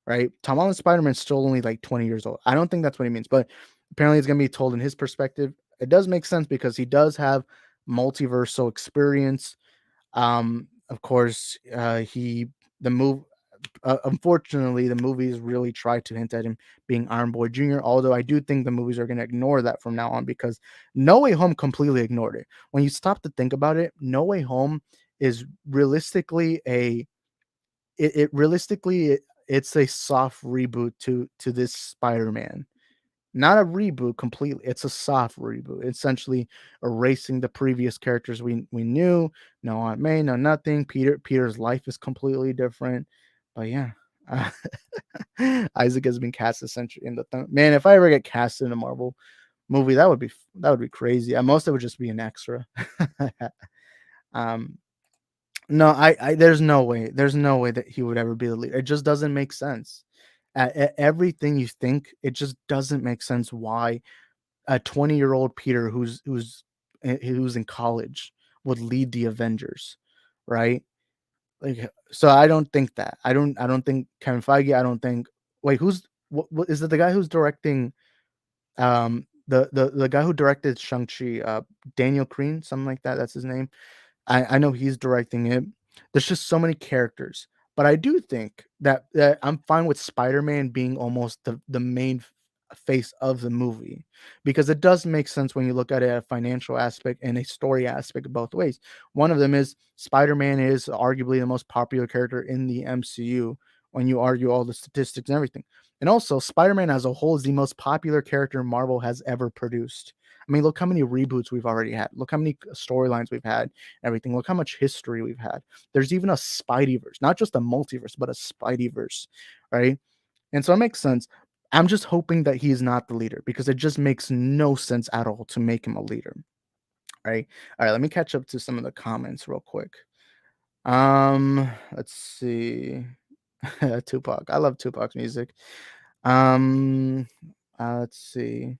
right? Tom Holland's Spider-Man's still only like 20 years old. I don't think that's what he means, but apparently it's going to be told in his perspective. It does make sense because he does have multiversal experience. Of course, the move. Unfortunately, the movies really try to hint at him being Iron Boy Jr. Although I do think the movies are going to ignore that from now on because No Way Home completely ignored it. When you stop to think about it, No Way Home is realistically it's a soft reboot to this Spider-Man. Not a reboot completely. It's a soft reboot, essentially erasing the previous characters we knew. No Aunt May, no nothing. Peter's life is completely different. But yeah, uh, Isaac has been cast essentially in the man. If I ever get cast in a Marvel movie, that would be crazy. Most of it would just be an extra. um, no, there's no way. There's no way that he would ever be the leader. It just doesn't make sense. Everything you think, it just doesn't make sense why a 20-year-old Peter who's in college would lead the Avengers, right? Like, so I don't think that. I don't think Kevin Feige. I don't think. Wait, what is it? The guy who's directing, the guy who directed Shang-Chi, Daniel Crane, something like that. That's his name. I know he's directing it. There's just so many characters, but I do think that I'm fine with Spider-Man being almost the main face of the movie because it does make sense when you look at it a financial aspect and a story aspect both ways. One of them is Spider-Man is arguably the most popular character in the MCU when you argue all the statistics and everything. And also, Spider-Man as a whole is the most popular character Marvel has ever produced. I mean, look how many reboots we've already had. Look how many storylines we've had, everything. Look how much history we've had. There's even a Spideyverse, not just a multiverse, but a Spideyverse, right? And so it makes sense. I'm just hoping that he is not the leader because it just makes no sense at all to make him a leader, right? All right, let me catch up to some of the comments real quick. Let's see. Tupac. I love Tupac's music. Let's see.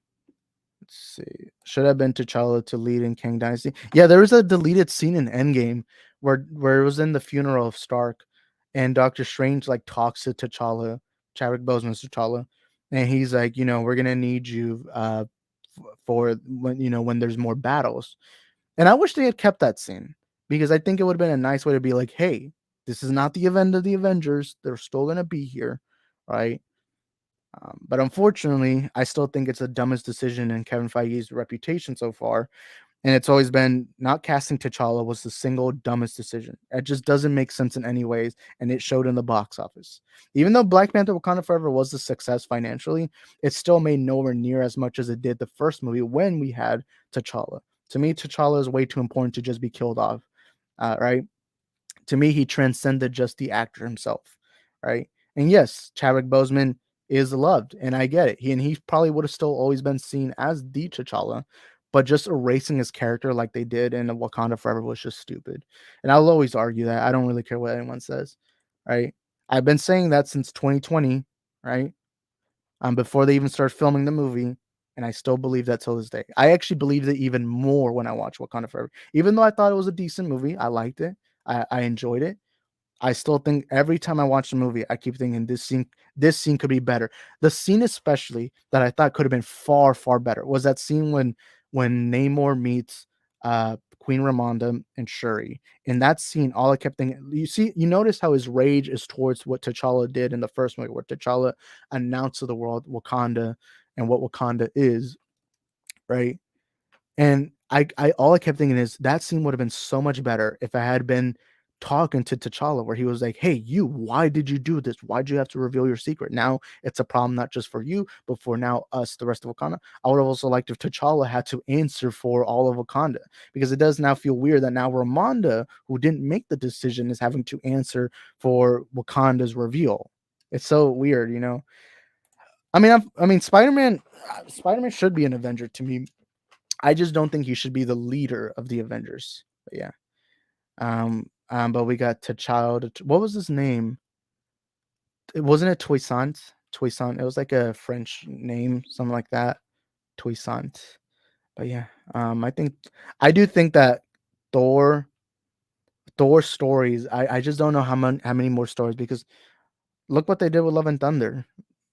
Let's see. Should have been T'Challa to lead in Kang Dynasty. Yeah, there was a deleted scene in Endgame where it was in the funeral of Stark, and Doctor Strange like talks to T'Challa, Chadwick Boseman's T'Challa, and he's like, we're gonna need you for when there's more battles. And I wish they had kept that scene because I think it would have been a nice way to be like, hey, this is not the event of the Avengers. They're still gonna be here, right? But unfortunately, I still think it's the dumbest decision in Kevin Feige's reputation so far. And it's always been not casting T'Challa was the single dumbest decision. It just doesn't make sense in any ways. And it showed in the box office. Even though Black Panther Wakanda Forever was a success financially, it still made nowhere near as much as it did the first movie when we had T'Challa. To me, T'Challa is way too important to just be killed off. Right? To me, he transcended just the actor himself. Right? And yes, Chadwick Boseman is loved, and I get it. He probably would have still always been seen as the T'Challa, but just erasing his character like they did in Wakanda Forever was just stupid. And I'll always argue that. I don't really care what anyone says, right? I've been saying that since 2020, right? Before they even started filming the movie, and I still believe that till this day. I actually believed it even more when I watched Wakanda Forever. Even though I thought it was a decent movie, I liked it. I enjoyed it. I still think every time I watch the movie, I keep thinking this scene could be better. The scene especially that I thought could have been far, far better was that scene when Namor meets Queen Ramonda and Shuri. In that scene, all I kept thinking, you notice how his rage is towards what T'Challa did in the first movie, where T'Challa announced to the world Wakanda and what Wakanda is, right? And I all I kept thinking is that scene would have been so much better if I had been talking to T'Challa, where he was like, "Hey, why did you do this? Why'd you have to reveal your secret? Now it's a problem not just for you, but for now us, the rest of Wakanda." I would have also liked if T'Challa had to answer for all of Wakanda, because it does now feel weird that now Ramonda, who didn't make the decision, is having to answer for Wakanda's reveal. It's so weird, you know. I mean, Spider-Man should be an Avenger to me. I just don't think he should be the leader of the Avengers. But yeah. But we got T'Challa. What was his name? It wasn't it Toussaint. Toussaint. It was like a French name, something like that. Toussaint. But yeah. I do think that Thor stories. I just don't know how many more stories, because Look what they did with Love and Thunder.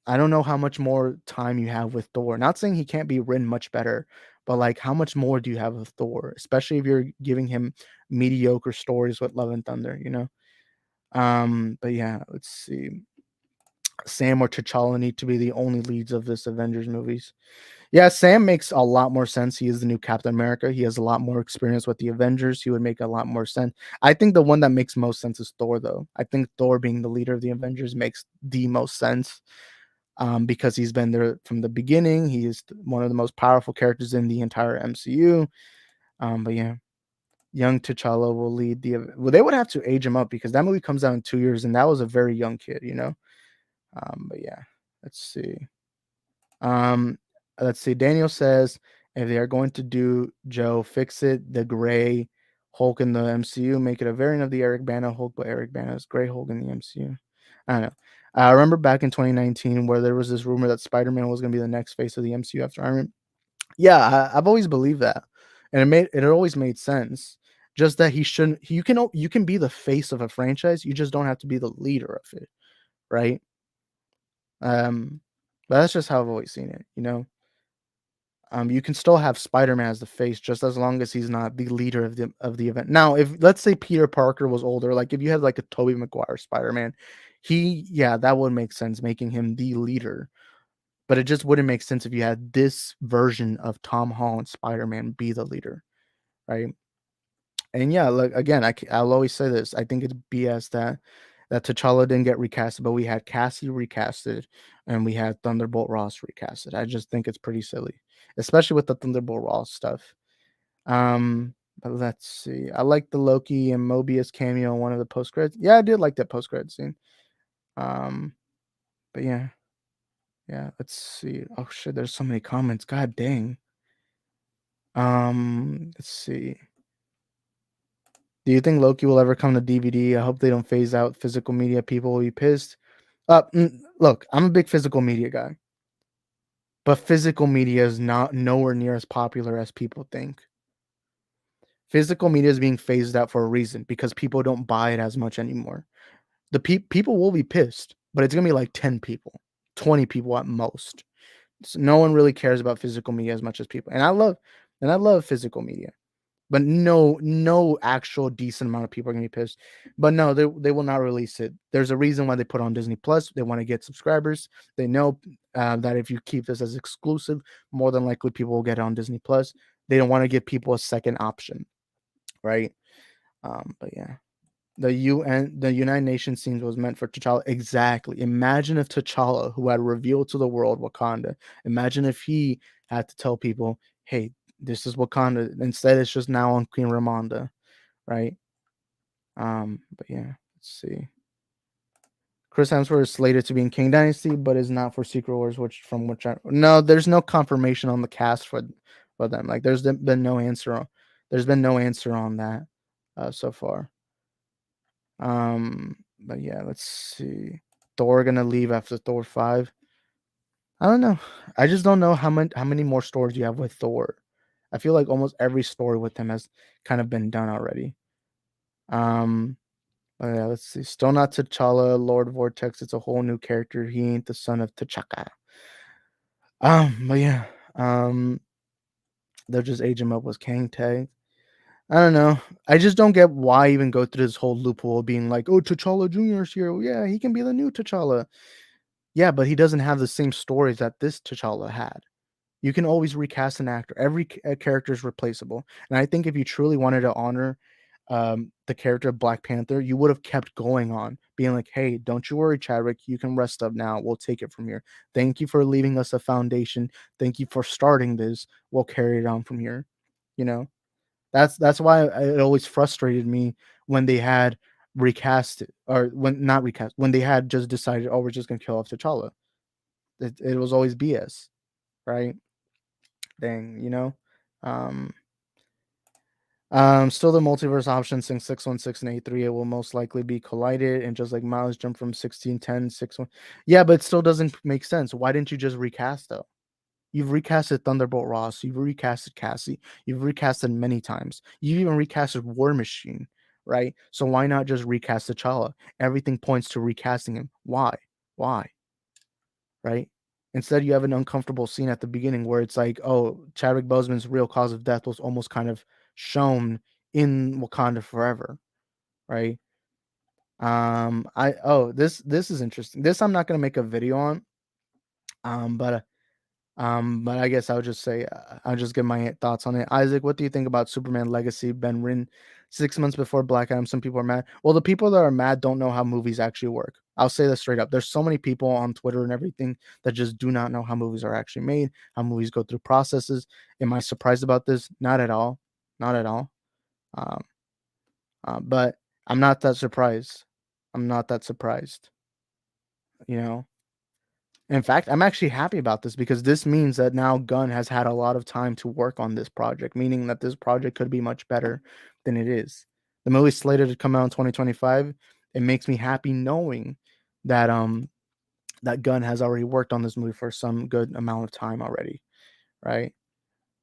I don't know how much more time you have with Thor. Not saying he can't be written much better, but like how much more do you have with Thor, especially if you're giving him mediocre stories with Love and Thunder, you know? But yeah, let's see. Sam or T'Challa need to be the only leads of this Avengers movies. Yeah, Sam makes a lot more sense. He is the new Captain America. He has a lot more experience with the Avengers. He would make a lot more sense. I think the one that makes most sense is Thor, though. I think Thor being the leader of the Avengers makes the most sense, because he's been there from the beginning. He is one of the most powerful characters in the entire MCU. But yeah, young T'Challa will lead the. Well, they would have to age him up because that movie comes out in 2 years, and that was a very young kid, you know. But yeah, let's see. Um, let's see. Daniel says if they are going to do Joe, fix it the gray Hulk in the MCU, make it a variant of the Eric Bana Hulk, but Eric Bana's gray Hulk in the MCU. I don't know. I remember back in 2019 where there was this rumor that Spider-Man was going to be the next face of the MCU after Iron Man. Yeah, I've always believed that, and it always made sense. Just that he shouldn't. You can be the face of a franchise. You just don't have to be the leader of it, right? But that's just how I've always seen it, you know. You can still have Spider-Man as the face, just as long as he's not the leader of the event. Now, if let's say Peter Parker was older, like if you had like a Tobey Maguire Spider-Man, that would make sense, making him the leader. But it just wouldn't make sense if you had this version of Tom Holland Spider-Man be the leader, right? And yeah, like again, I'll always say this. I think it's BS that T'Challa didn't get recasted, but we had Cassie recasted and we had Thunderbolt Ross recasted. I just think it's pretty silly, especially with the Thunderbolt Ross stuff. But let's see. I like the Loki and Mobius cameo in one of the post credits. Yeah, I did like that post credit scene. But yeah. Yeah, let's see. Oh shit, there's so many comments. God dang. Let's see. Do you think Loki will ever come to DVD? I hope they don't phase out physical media. People will be pissed. Look, I'm a big physical media guy, but physical media is not nowhere near as popular as people think. Physical media is being phased out for a reason because people don't buy it as much anymore. The people will be pissed, but it's gonna be like 10 people, 20 people at most. So no one really cares about physical media as much as people, and I love physical media. But no actual decent amount of people are gonna be pissed. But no, they will not release it. There's a reason why they put on Disney Plus. They want to get subscribers. They know that if you keep this as exclusive, more than likely people will get it on Disney Plus. They don't want to give people a second option, right? But yeah, the United Nations scenes was meant for T'Challa. Exactly. Imagine if T'Challa, who had revealed to the world Wakanda, imagine if he had to tell people, "Hey, this is Wakanda." Instead, it's just now on Queen Ramonda, right? But yeah, let's see. Chris Hemsworth is slated to be in King Dynasty, but is not for Secret Wars. No, there's no confirmation on the cast for them. Like, there's been no answer. There's been no answer on that so far. But yeah, let's see. Thor gonna leave after Thor 5. I don't know. I just don't know how many more stories you have with Thor. I feel like almost every story with him has kind of been done already. But yeah, let's see. Still not T'Challa, Lord Vortex. It's a whole new character. He ain't the son of T'Chaka. But yeah. They'll just age him up with Kang tag. I don't know. I just don't get why even go through this whole loophole of being like, oh, T'Challa Jr. is here. Yeah, he can be the new T'Challa. Yeah, but he doesn't have the same stories that this T'Challa had. You can always recast an actor. Every character is replaceable. And I think if you truly wanted to honor the character of Black Panther, you would have kept going on, being like, hey, don't you worry, Chadwick. You can rest up now. We'll take it from here. Thank you for leaving us a foundation. Thank you for starting this. We'll carry it on from here. You know? That's why it always frustrated me when they had recast it, or when not recast, when they had just decided, oh, we're just gonna kill off T'Challa. It was always BS, right? Dang, you know. Still the multiverse option since 616 and 83, it will most likely be collided, and just like Miles jumped from 1610 61. Yeah, but it still doesn't make sense. Why didn't you just recast though? You've recasted Thunderbolt Ross. You've recasted Cassie. You've recasted many times. You've even recasted War Machine, right? So why not just recast T'Challa? Everything points to recasting him. Why? Right? Instead, you have an uncomfortable scene at the beginning where it's like, oh, Chadwick Boseman's real cause of death was almost kind of shown in Wakanda Forever, right? This is interesting. This I'm not gonna make a video on, but I guess I'll just say I'll just give my thoughts on it. Isaac, what do you think about Superman Legacy? Been written 6 months before Black Adam. Some people are mad. Well, the people that are mad don't know how movies actually work. I'll say that straight up. There's so many people on Twitter and everything that just do not know how movies are actually made, how movies go through processes. Am I surprised about this? Not at all. Not at all. Um, but I'm not that surprised. I'm not that surprised. You know. In fact, I'm actually happy about this because this means that now Gunn has had a lot of time to work on this project, meaning that this project could be much better than it is. The movie's slated to come out in 2025. It makes me happy knowing that that Gunn has already worked on this movie for some good amount of time already, right?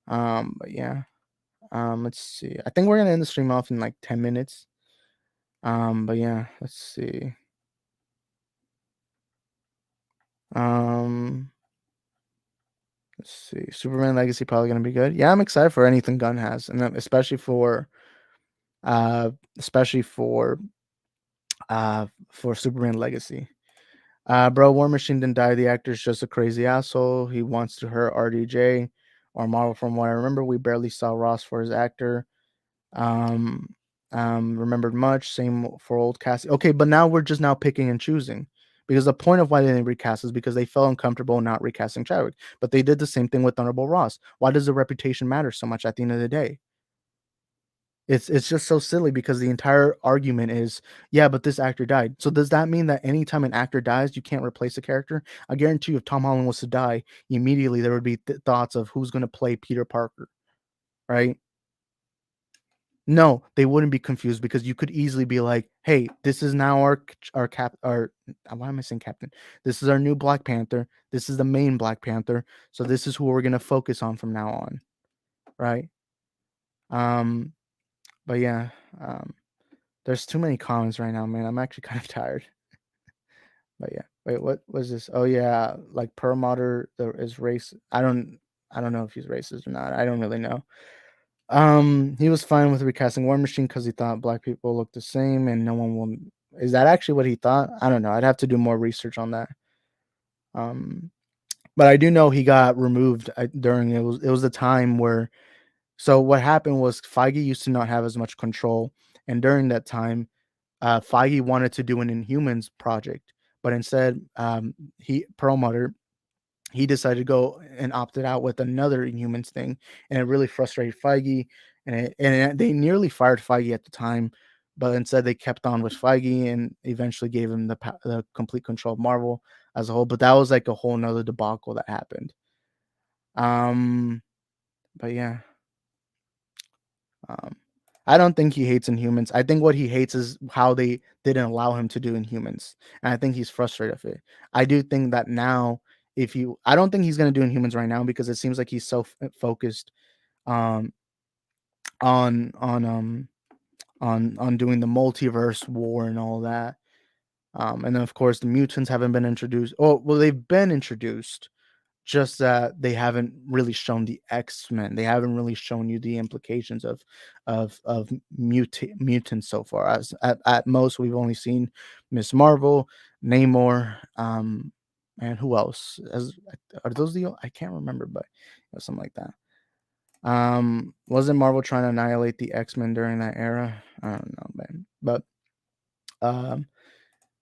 But yeah. Let's see. I think we're gonna end the stream off in like 10 minutes. But yeah, let's see. Let's see. Superman Legacy probably gonna be good. Yeah, I'm excited for anything Gunn has, and especially for uh especially for Superman Legacy. Bro, War Machine didn't die. The actor's just a crazy asshole. He wants to hurt RDJ or Marvel. From what I remember, we barely saw Ross for his actor. Um, remembered much. Same for old cast. Okay, but now we're just now picking and choosing because the point of why they didn't recast is because they felt uncomfortable not recasting Chadwick. But they did the same thing with Thunderbolt Ross. Why does the reputation matter so much at the end of the day? It's just so silly because the entire argument is, yeah, but this actor died. So does that mean that anytime an actor dies, you can't replace a character? I guarantee you, if Tom Holland was to die, immediately there would be thoughts of who's going to play Peter Parker, right? No, they wouldn't be confused because you could easily be like, "Hey, this is now our why am I saying captain? This is our new Black Panther. This is the main Black Panther. So this is who we're gonna focus on from now on, right?" Um, but yeah, there's too many comments right now, man. I'm actually kind of tired. But yeah, wait, what was this? Oh yeah, like Perlmutter is race. I don't know if he's racist or not. I don't really know. He was fine with recasting War Machine because he thought black people look the same and no one will. Is that actually what he thought? I don't know. I'd have to do more research on that. Um, but I do know he got removed during it was the time where. So what happened was Feige used to not have as much control, and during that time, Feige wanted to do an Inhumans project, but instead, he Perlmutter he decided to go and opted out with another Inhumans thing, and it really frustrated Feige, they nearly fired Feige at the time, but instead they kept on with Feige and eventually gave him the complete control of Marvel as a whole. But that was like a whole nother debacle that happened. But yeah, um, I don't think he hates Inhumans. I think what he hates is how they didn't allow him to do Inhumans, and I think he's frustrated with it. I do think that now, I don't think he's gonna do Inhumans right now because it seems like he's so focused um, on on um on doing the multiverse war and all that. And then of course the mutants haven't been introduced. Oh well, they've been introduced, just that they haven't really shown the X-Men. They haven't really shown you the implications of mutants so far. As at most, we've only seen Miss Marvel, Namor, and who else? Are those I can't remember, but something like that. Wasn't Marvel trying to annihilate the X-Men during that era? I don't know, man. But um,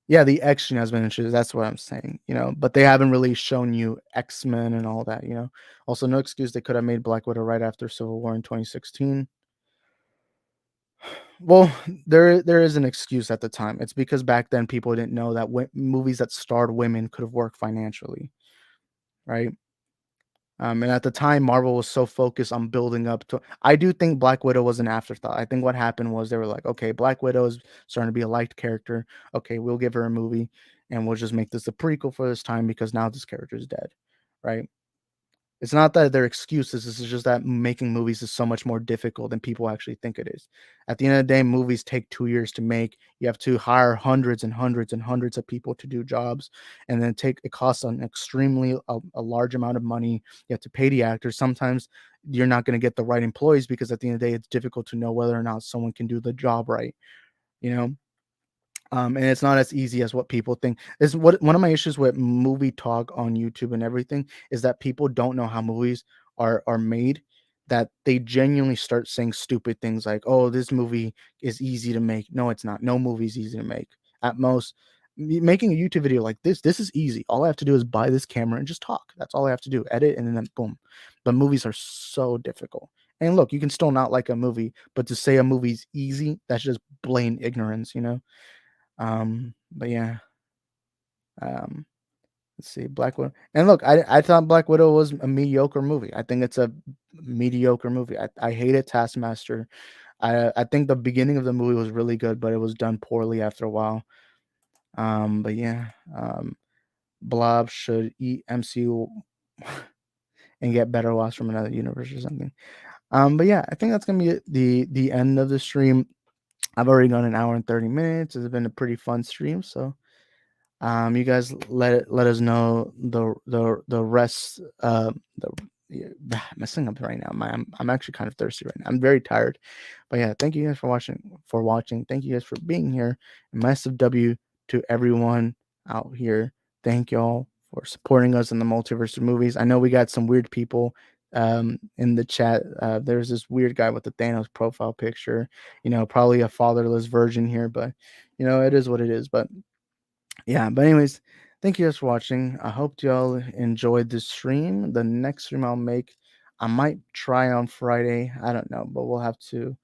yeah, the X-Men has been introduced. That's what I'm saying, but they haven't really shown you X-Men and all that. Also, no excuse. They could have made Black Widow right after Civil War in 2016. Well, there is an excuse at the time. It's because back then people didn't know that movies that starred women could have worked financially, right? And at the time, Marvel was so focused on building up to. I do think Black Widow was an afterthought. I think what happened was they were like, okay, Black Widow is starting to be a liked character. Okay, we'll give her a movie, and we'll just make this a prequel for this time because now this character is dead, right? It's not that they're excuses. This is just that making movies is so much more difficult than people actually think it is. At the end of the day, movies take 2 years to make. You have to hire hundreds and hundreds and hundreds of people to do jobs, and then it costs an extremely a large amount of money. You have to pay the actors. Sometimes you're not going to get the right employees because at the end of the day, it's difficult to know whether or not someone can do the job right. You know, and it's not as easy as what people think. Is what one of my issues with movie talk on YouTube and everything is that people don't know how movies are made, that they genuinely start saying stupid things like, oh, this movie is easy to make. No, it's not. No movie is easy to make. At most, making a YouTube video like this is easy. All I have to do is buy this camera and just talk. That's all I have to do. Edit and then boom. But movies are so difficult. And look, you can still not like a movie, but to say a movie's easy, that's just blatant ignorance, you know? But yeah. Let's see, Black Widow. And look, I thought Black Widow was a mediocre movie. I think it's a mediocre movie. I hated Taskmaster. I think the beginning of the movie was really good, but it was done poorly after a while. But yeah, Blob should eat MCU and get better Wasps from another universe or something. But yeah, I think that's gonna be the end of the stream. I've already gone 1 hour and 30 minutes. It's been a pretty fun stream. So you guys let us know the rest. I'm messing up right now. I'm actually kind of thirsty right now. I'm very tired. But yeah, thank you guys for watching. Thank you guys for being here. And massive W to everyone out here. Thank y'all for supporting us in the multiverse of movies. I know we got some weird people in the chat. There's this weird guy with the Thanos profile picture, you know, probably a fatherless virgin here, but you know, it is what it is. But yeah, but anyways, thank you guys for watching. I hope y'all enjoyed this stream. The next stream I'll make, I might try on Friday. I don't know, but we'll have to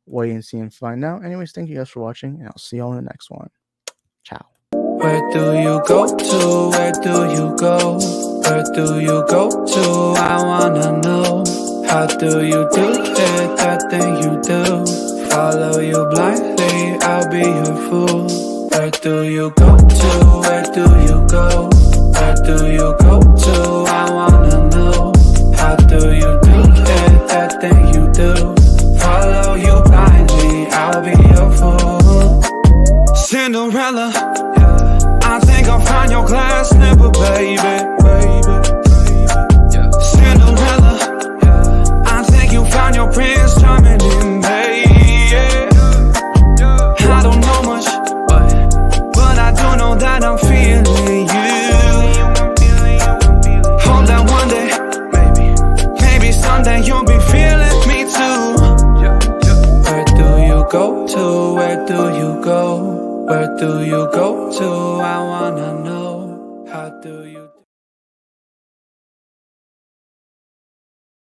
wait and see and find out. Anyways, thank you guys for watching, and I'll see y'all in the next one. Ciao. Where do you go to? Where do you go? Where do you go to? I wanna know. How do you do it? That thing you do. Follow you blindly, I'll be your fool. Where do you go to? Where do you go? Where do you go to? I wanna know. How do you do it? That thing you do. Follow you blindly, I'll be your fool. Cinderella, I think I'll find your glass slipper, baby. Cinderella, I think you found your prince charming in, baby. I don't know much, but I do know that I'm feeling you. Hope that one day, maybe someday you'll be feeling me too. Where do you go to? Where do you go? Where do you go to? I wanna know. How do you